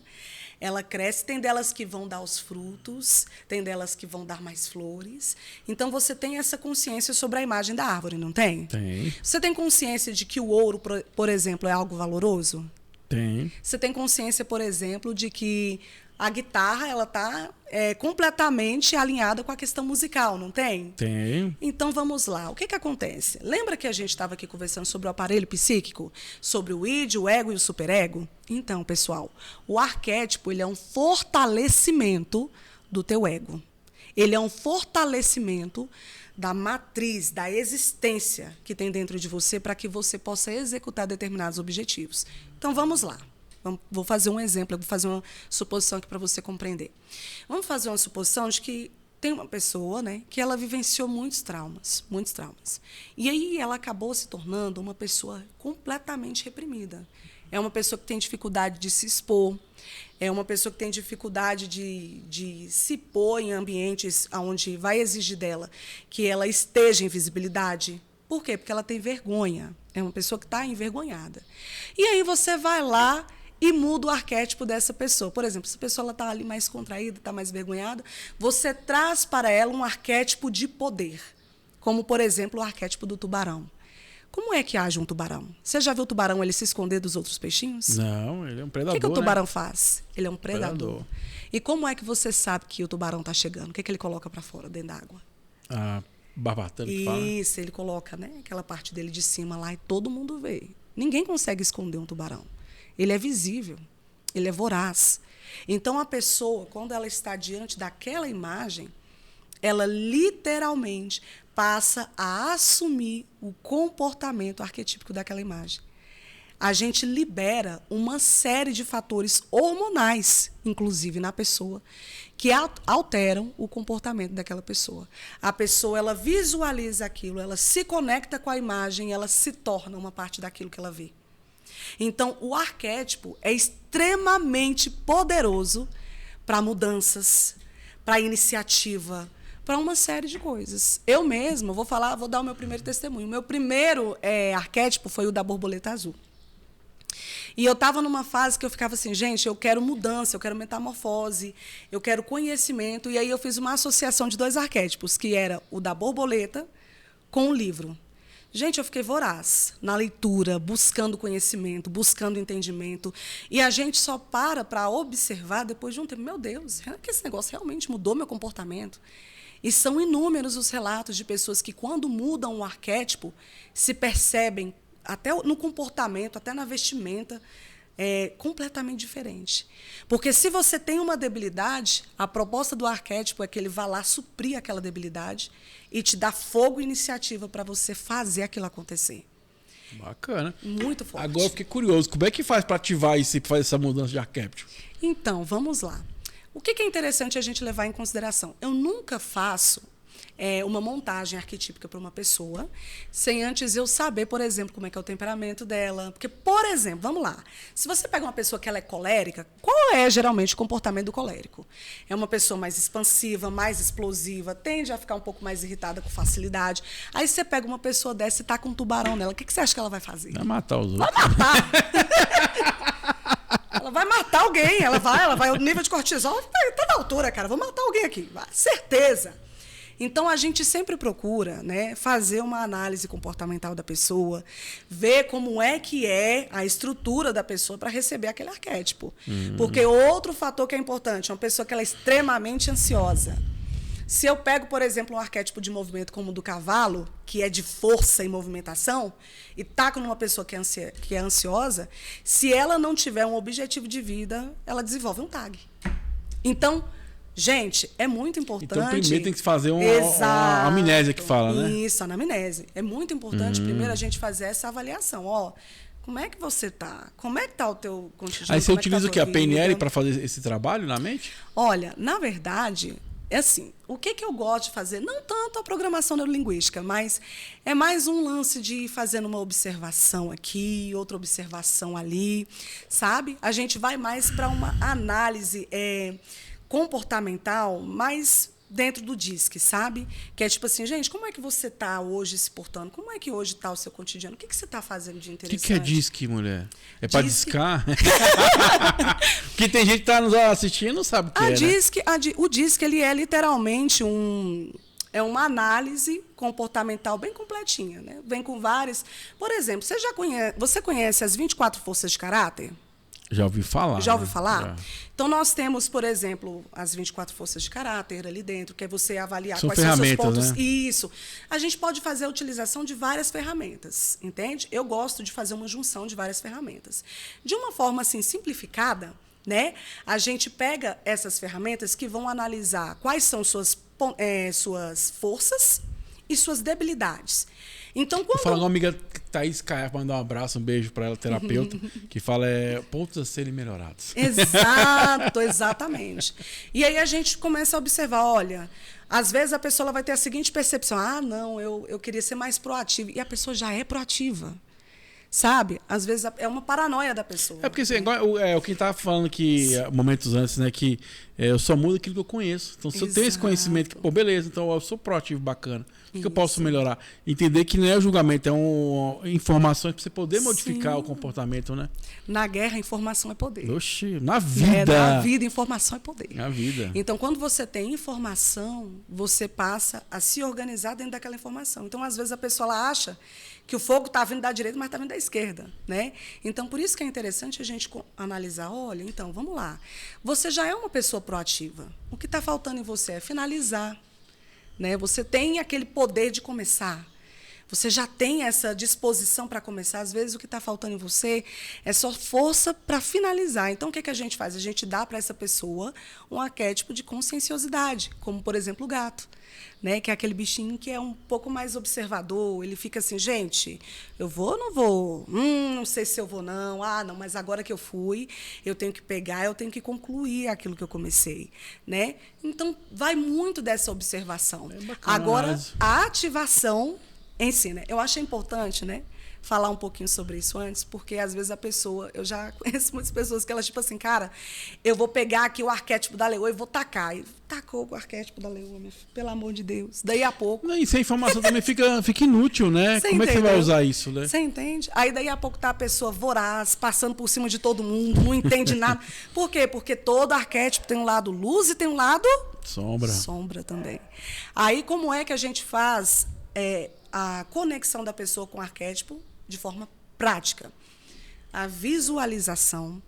ela cresce, tem delas que vão dar os frutos, tem delas que vão dar mais flores. Então, você tem essa consciência sobre a imagem da árvore, não tem? Tem. Você tem consciência de que o ouro, por exemplo, é algo valoroso? Tem. Você tem consciência, por exemplo, de que a guitarra ela está completamente alinhada com a questão musical, não tem? Tem. Então, vamos lá. O que acontece? Lembra que a gente estava aqui conversando sobre o aparelho psíquico? Sobre o id, o ego e o superego? Então, pessoal, o arquétipo ele é um fortalecimento do teu ego. Ele é um fortalecimento da matriz, da existência que tem dentro de você para que você possa executar determinados objetivos. Então, vamos lá. Vou fazer um exemplo, vou fazer uma suposição aqui para você compreender. Vamos fazer uma suposição de que tem uma pessoa, né, que ela vivenciou muitos traumas. E aí ela acabou se tornando uma pessoa completamente reprimida. É uma pessoa que tem dificuldade de se expor, é uma pessoa que tem dificuldade de se pôr em ambientes onde vai exigir dela que ela esteja em visibilidade. Por quê? Porque ela tem vergonha. É uma pessoa que está envergonhada. E aí você vai lá e muda o arquétipo dessa pessoa. Por exemplo, se a pessoa está ali mais contraída, está mais vergonhada, você traz para ela um arquétipo de poder, como, por exemplo, o arquétipo do tubarão. Como é que age um tubarão? Você já viu o tubarão ele se esconder dos outros peixinhos? Não, ele é um predador, O que o tubarão faz? Ele é um predador. Predador. E como é que você sabe que o tubarão está chegando? O que ele coloca para fora, dentro da água? A barbatana que fala. Isso, ele coloca, né, aquela parte dele de cima lá e todo mundo vê. Ninguém consegue esconder um tubarão. Ele é visível, ele é voraz. Então, a pessoa, quando ela está diante daquela imagem, ela literalmente passa a assumir o comportamento arquetípico daquela imagem. A gente libera uma série de fatores hormonais, inclusive na pessoa, que alteram o comportamento daquela pessoa. A pessoa, ela visualiza aquilo, ela se conecta com a imagem, ela se torna uma parte daquilo que ela vê. Então, o arquétipo é extremamente poderoso para mudanças, para iniciativa, para uma série de coisas. Eu mesma, vou dar o meu primeiro testemunho. O meu primeiro arquétipo foi o da borboleta azul. E eu estava numa fase que eu ficava assim, gente, eu quero mudança, eu quero metamorfose, eu quero conhecimento. E aí eu fiz uma associação de 2 arquétipos, que era o da borboleta com o livro. Gente, eu fiquei voraz na leitura, buscando conhecimento, buscando entendimento. E a gente só para observar depois de um tempo. Meu Deus, que esse negócio realmente mudou meu comportamento. E são inúmeros os relatos de pessoas que, quando mudam o arquétipo, se percebem, até no comportamento, até na vestimenta, completamente diferente. Porque se você tem uma debilidade, a proposta do arquétipo é que ele vá lá suprir aquela debilidade e te dá fogo e iniciativa para você fazer aquilo acontecer. Bacana. Muito forte. Agora eu fiquei curioso, como é que faz para ativar isso e fazer essa mudança de arquétipo? Então, vamos lá. O que é interessante a gente levar em consideração? Eu nunca faço uma montagem arquetípica para uma pessoa sem antes eu saber, por exemplo, como é que é o temperamento dela. Porque, por exemplo, vamos lá, se você pega uma pessoa que ela é colérica, qual é geralmente o comportamento do colérico? É uma pessoa mais expansiva, mais explosiva, tende a ficar um pouco mais irritada com facilidade. Aí você pega uma pessoa dessa e tá com um tubarão nela, o que você acha que ela vai fazer? Vai matar os outros. Vai matar! Ela vai matar alguém, ela vai, o nível de cortisol tá na altura, cara, vou matar alguém aqui, certeza. Então, a gente sempre procura, né, fazer uma análise comportamental da pessoa, ver como é que é a estrutura da pessoa para receber aquele arquétipo. Porque outro fator que é importante, uma pessoa que ela é extremamente ansiosa. Se eu pego, por exemplo, um arquétipo de movimento como o do cavalo, que é de força e movimentação, e taco numa pessoa que é ansiosa, se ela não tiver um objetivo de vida, ela desenvolve um TAG. Então, gente, é muito importante... Então, primeiro tem que fazer uma amnésia que fala, né? Isso, anamnese. É muito importante, primeiro, a gente fazer essa avaliação. Ó, como é que você tá? Como é que tá o teu cotidiano? Aí você utiliza tá o quê? A PNL para fazer esse trabalho na mente? Olha, na verdade... É assim, o que eu gosto de fazer? Não tanto a programação neurolinguística, mas é mais um lance de ir fazendo uma observação aqui, outra observação ali, sabe? A gente vai mais para uma análise comportamental, mais dentro do DISC, sabe? Que é tipo assim, gente, como é que você está hoje se portando? Como é que hoje está o seu cotidiano? O que você está fazendo de interessante? O que é DISC, mulher? É para discar? Porque tem gente que está nos assistindo e não sabe o que é, O DISC, ele é literalmente uma análise comportamental bem completinha, né? Vem com várias... Por exemplo, você conhece as 24 forças de caráter? Já ouvi falar. Já ouviu falar? Já. Então, nós temos, por exemplo, as 24 forças de caráter ali dentro, que é você avaliar São quais são os seus ferramentas, pontos. né? Isso. A gente pode fazer a utilização de várias ferramentas, entende? Eu gosto de fazer uma junção de várias ferramentas. De uma forma assim simplificada, né? A gente pega essas ferramentas que vão analisar quais são suas forças e suas debilidades. Então, Vou falar com uma amiga, Thaís Caia, para mandar um abraço, um beijo para ela, terapeuta, que fala pontos a serem melhorados. Exato, exatamente. E aí a gente começa a observar, olha, às vezes a pessoa ela vai ter a seguinte percepção, não, eu queria ser mais proativa. E a pessoa já é proativa. Sabe? Às vezes é uma paranoia da pessoa. É porque assim, o que estava falando que momentos antes, né? Que eu só mudo aquilo que eu conheço. Então, se eu tenho esse conhecimento, que, pô, beleza, então eu sou proativo, bacana. O que eu posso melhorar? Entender que não é o julgamento, é informações para você poder modificar o comportamento, né? Na guerra, informação é poder. Oxi, na vida. Na vida, informação é poder. Na vida. Então, quando você tem informação, você passa a se organizar dentro daquela informação. Então, às vezes, a pessoa ela acha que o fogo está vindo da direita, mas está vindo da esquerda, né? Então, por isso que é interessante a gente analisar, olha, então, vamos lá. Você já é uma pessoa proativa. O que está faltando em você é finalizar, né? Você tem aquele poder de começar. Você já tem essa disposição para começar. Às vezes, o que está faltando em você é só força para finalizar. Então, o que a gente faz? A gente dá para essa pessoa um arquétipo de conscienciosidade, como, por exemplo, o gato. Né, que é aquele bichinho que é um pouco mais observador, ele fica assim, gente, eu vou ou não vou? Não sei se eu vou não. Ah, não, mas agora que eu fui, eu tenho que pegar, eu tenho que concluir aquilo que eu comecei, né? Então, vai muito dessa observação. Agora, a ativação em si, né? Eu achei importante, né, falar um pouquinho sobre isso antes, porque às vezes a pessoa, eu já conheço muitas pessoas que elas tipo assim, cara, eu vou pegar aqui o arquétipo da leoa e vou tacar. E tacou o arquétipo da leoa, minha filha, pelo amor de Deus. Daí a pouco... E sem informação também fica inútil, né? Você Como entendeu? É que você vai usar isso, né? Você entende? Aí daí a pouco tá a pessoa voraz, passando por cima de todo mundo, não entende nada. Por quê? Porque todo arquétipo tem um lado luz e tem um lado... Sombra também. Aí como é que a gente faz a conexão da pessoa com o arquétipo de forma prática? A visualização,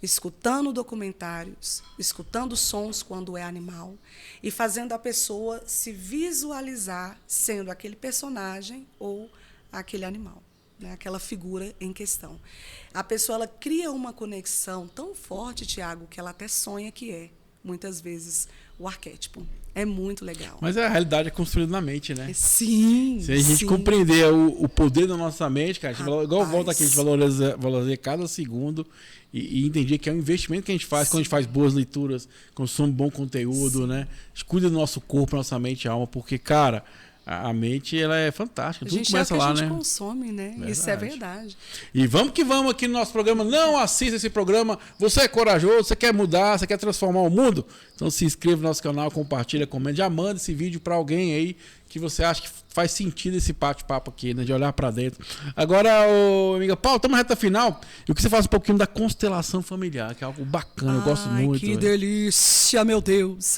escutando documentários, escutando sons quando é animal e fazendo a pessoa se visualizar sendo aquele personagem ou aquele animal, né? Aquela figura em questão. A pessoa ela cria uma conexão tão forte, Tiago, que ela até sonha que é, muitas vezes, o arquétipo. É muito legal. Mas a realidade é construída na mente, né? Sim. Se a gente compreender o poder da nossa mente, cara, igual volta aqui, a gente valoriza cada segundo e entender que é um investimento que a gente faz quando a gente faz boas leituras, consome bom conteúdo, né? A gente cuida do nosso corpo, nossa mente e alma, porque, cara, a mente ela é fantástica. Tudo começa lá, né? A gente consome, né? Verdade. Isso é verdade. E vamos que vamos aqui no nosso programa. Não assista esse programa. Você é corajoso, você quer mudar, você quer transformar o mundo? Então se inscreva no nosso canal, compartilha, comenta. Já manda esse vídeo para alguém aí que você acha que faz sentido esse bate-papo aqui, né? De olhar para dentro. Agora, amiga Paulo, estamos na reta final. Eu queria que você falasse um pouquinho da constelação familiar, que é algo bacana, eu gosto muito. Que delícia, meu Deus!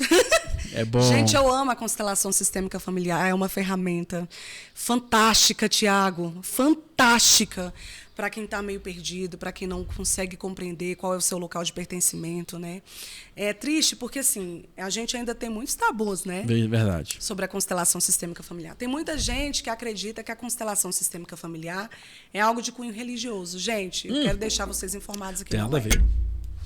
É bom. Gente, eu amo a constelação sistêmica familiar. É uma ferramenta fantástica, Tiago. Fantástica. Para quem está meio perdido, para quem não consegue compreender qual é o seu local de pertencimento, né? É triste porque, assim, a gente ainda tem muitos tabus, né? Verdade. Sobre a constelação sistêmica familiar. Tem muita gente que acredita que a constelação sistêmica familiar é algo de cunho religioso. Gente, eu quero deixar vocês informados aqui. Tem nada a ver.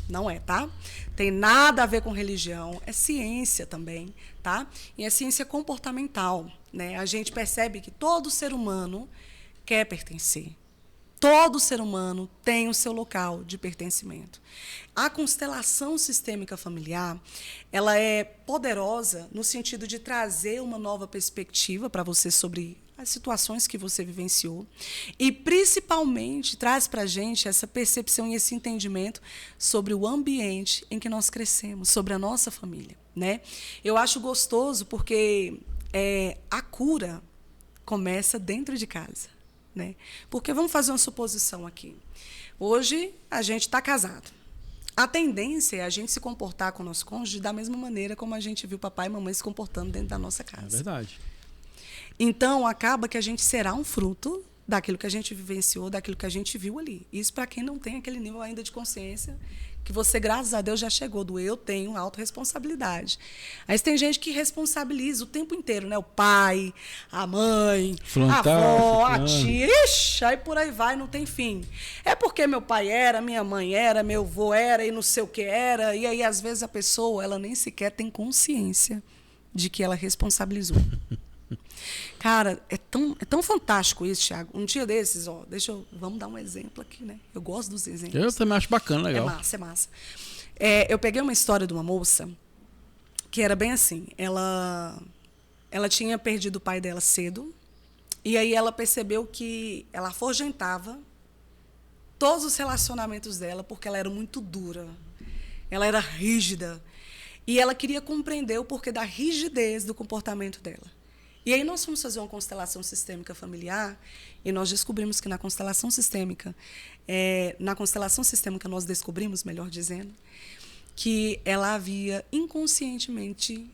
Não é, tá? Tem nada a ver com religião. É ciência também, tá? E é ciência comportamental, né? A gente percebe que todo ser humano quer pertencer. Todo ser humano tem o seu local de pertencimento. A constelação sistêmica familiar, ela é poderosa no sentido de trazer uma nova perspectiva para você sobre as situações que você vivenciou e, principalmente, traz para a gente essa percepção e esse entendimento sobre o ambiente em que nós crescemos, sobre a nossa família, né? Eu acho gostoso porque a cura começa dentro de casa. Né? Porque vamos fazer uma suposição aqui. Hoje a gente está casado. A tendência é a gente se comportar com o nosso cônjuge da mesma maneira como a gente viu papai e mamãe se comportando dentro da nossa casa. É verdade. Então acaba que a gente será um fruto daquilo que a gente vivenciou, daquilo que a gente viu ali. Isso para quem não tem aquele nível ainda de consciência que você, graças a Deus, já chegou do eu tenho autorresponsabilidade. Aí tem gente que responsabiliza o tempo inteiro, né? O pai, a mãe, a avó, a tia, ixi, aí por aí vai, não tem fim. É porque meu pai era, minha mãe era, meu avô era e não sei o que era. E aí, às vezes, a pessoa ela nem sequer tem consciência de que ela responsabilizou. Cara, é tão fantástico isso, Thiago. Um dia desses, ó, vamos dar um exemplo aqui, né? Eu gosto dos exemplos. Eu também acho bacana, legal. É massa. Eu peguei uma história de uma moça que era bem assim. Ela tinha perdido o pai dela cedo e aí ela percebeu que ela afugentava todos os relacionamentos dela, porque ela era muito dura. Ela era rígida. E ela queria compreender o porquê da rigidez do comportamento dela. E aí nós fomos fazer uma constelação sistêmica familiar e nós descobrimos que na constelação sistêmica nós descobrimos, melhor dizendo, que ela havia inconscientemente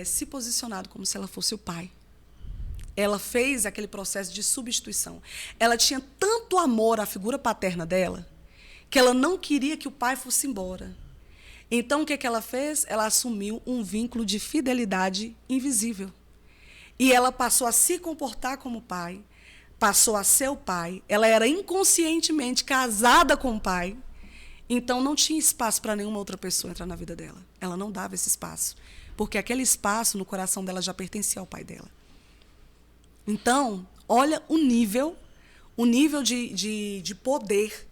se posicionado como se ela fosse o pai. Ela fez aquele processo de substituição. Ela tinha tanto amor à figura paterna dela que ela não queria que o pai fosse embora. Então, o que ela fez? Ela assumiu um vínculo de fidelidade invisível. E ela passou a se comportar como pai, passou a ser o pai. Ela era inconscientemente casada com o pai. Então, não tinha espaço para nenhuma outra pessoa entrar na vida dela. Ela não dava esse espaço, porque aquele espaço no coração dela já pertencia ao pai dela. Então, olha o nível de poder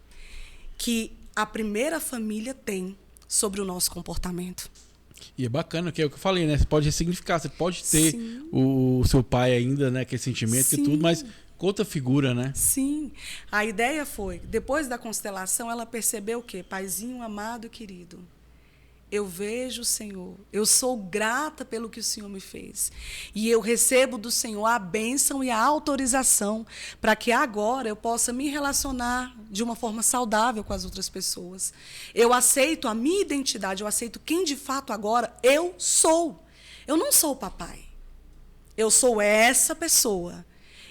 que a primeira família tem sobre o nosso comportamento. E é bacana, que é o que eu falei, né? Você pode ressignificar, você pode ter o seu pai ainda, né? Aquele sentimento e tudo, mas com outra figura, né? Sim. A ideia foi, depois da constelação, ela percebeu o quê? Paizinho amado e querido, eu vejo o Senhor, eu sou grata pelo que o Senhor me fez. E eu recebo do Senhor a bênção e a autorização para que agora eu possa me relacionar de uma forma saudável com as outras pessoas. Eu aceito a minha identidade, eu aceito quem de fato agora eu sou. Eu não sou o papai. Eu sou essa pessoa.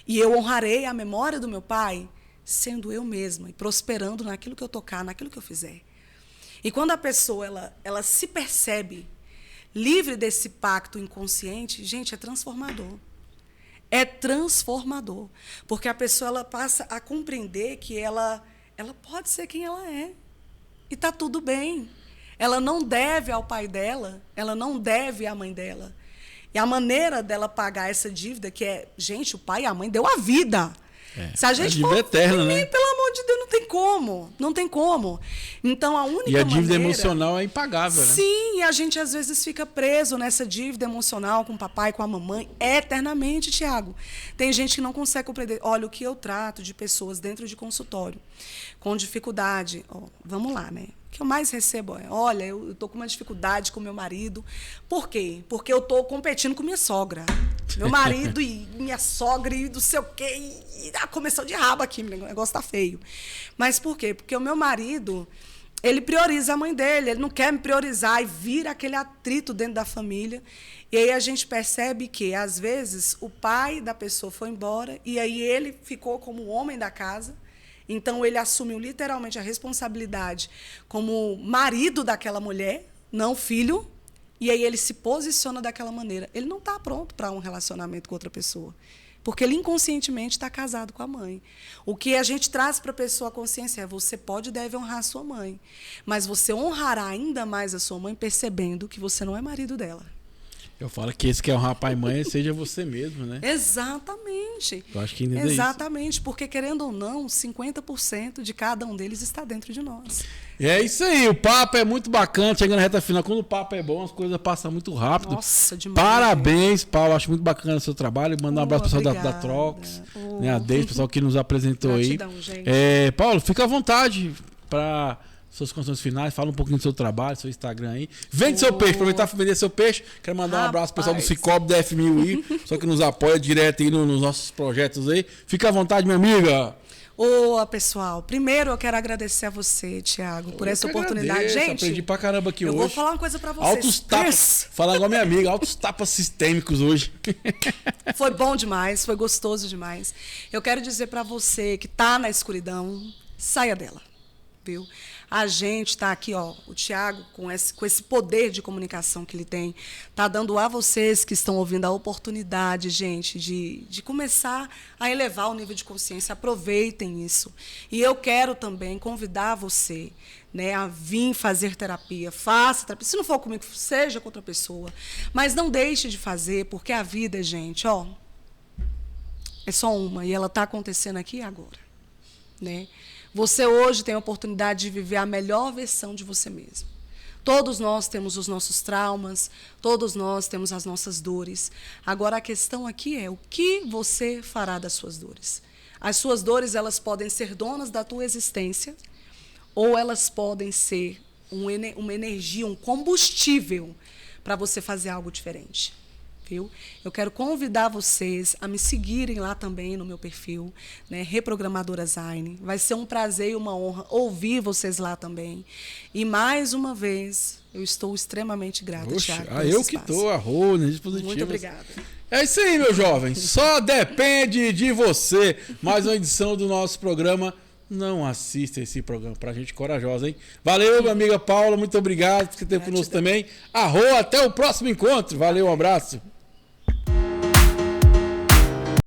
E eu honrarei a memória do meu pai sendo eu mesma e prosperando naquilo que eu tocar, naquilo que eu fizer. E quando a pessoa ela se percebe livre desse pacto inconsciente, gente, é transformador. É transformador. Porque a pessoa ela passa a compreender que ela pode ser quem ela é. E está tudo bem. Ela não deve ao pai dela, ela não deve à mãe dela. E a maneira dela pagar essa dívida, que é, gente, o pai e a mãe deu a vida. Se a gente dívida eterna, né? Pelo amor de Deus, não tem como. Não tem como. Então, a única E a dívida maneira, emocional é impagável, né? Sim, e a gente às vezes fica preso nessa dívida emocional com o papai, com a mamãe, eternamente, Tiago. Tem gente que não consegue compreender. Olha, o que eu trato de pessoas dentro de consultório, com dificuldade. Vamos lá, né? O que eu mais recebo é, olha, eu estou com uma dificuldade com meu marido. Por quê? Porque eu estou competindo com minha sogra. Meu marido e minha sogra e não sei o quê. E a começou de rabo aqui, o negócio tá feio. Mas por quê? Porque o meu marido, ele prioriza a mãe dele, ele não quer me priorizar e vira aquele atrito dentro da família. E aí a gente percebe que, às vezes, o pai da pessoa foi embora e aí ele ficou como o homem da casa. Então, ele assumiu literalmente a responsabilidade como marido daquela mulher, não filho, e aí ele se posiciona daquela maneira. Ele não está pronto para um relacionamento com outra pessoa, porque ele inconscientemente está casado com a mãe. O que a gente traz para a pessoa a consciência é, você pode e deve honrar a sua mãe, mas você honrará ainda mais a sua mãe percebendo que você não é marido dela. Eu falo que esse que é honrar pai e mãe seja você mesmo, né? Exatamente. Eu acho que ainda é exatamente, porque querendo ou não, 50% de cada um deles está dentro de nós. É isso aí, o papo é muito bacana, chegando na reta final. Quando o papo é bom, as coisas passam muito rápido. Nossa, demais. Parabéns, Paulo, acho muito bacana o seu trabalho. Mandar um abraço pro pessoal da Trox, né, a Deise, o pessoal que nos apresentou. Gratidão, aí. Gente. Paulo, fica à vontade para suas condições finais, fala um pouquinho do seu trabalho, seu Instagram aí. Vende seu peixe, aproveitar para vender seu peixe. Quero mandar um abraço pro pessoal do Cicobi, da F1000i, pessoal que nos apoia direto aí nos nossos projetos aí. Fica à vontade, minha amiga. Pessoal, primeiro eu quero agradecer a você, Tiago, por essa oportunidade. Agradeço, gente, aprendi pra caramba aqui hoje. Eu vou falar uma coisa pra vocês. Altos tapas, falar igual minha amiga, altos tapas sistêmicos hoje. Foi bom demais, foi gostoso demais. Eu quero dizer pra você que tá na escuridão, saia dela, viu? A gente está aqui, o Tiago, com esse poder de comunicação que ele tem, está dando a vocês que estão ouvindo a oportunidade, gente, de começar a elevar o nível de consciência. Aproveitem isso. E eu quero também convidar você, né, a vir fazer terapia. Faça terapia. Se não for comigo, seja com outra pessoa. Mas não deixe de fazer, porque a vida, gente, é só uma. E ela está acontecendo aqui e agora, né? Você hoje tem a oportunidade de viver a melhor versão de você mesmo. Todos nós temos os nossos traumas, todos nós temos as nossas dores. Agora, a questão aqui é o que você fará das suas dores. As suas dores, elas podem ser donas da tua existência ou elas podem ser uma energia, um combustível para você fazer algo diferente. Viu? Eu quero convidar vocês a me seguirem lá também no meu perfil, né? Reprogramadora Zaine. Vai ser um prazer e uma honra ouvir vocês lá também. E mais uma vez, eu estou extremamente grata, Thiago. Eu que estou, Arroz Positivas. Muito obrigada. É isso aí, meu jovem. Só depende de você. Mais uma edição do nosso programa. Não assista esse programa pra gente corajosa, hein? Valeu, minha amiga Paula. Muito obrigado por você ter conosco também. Até o próximo encontro. Valeu, um abraço.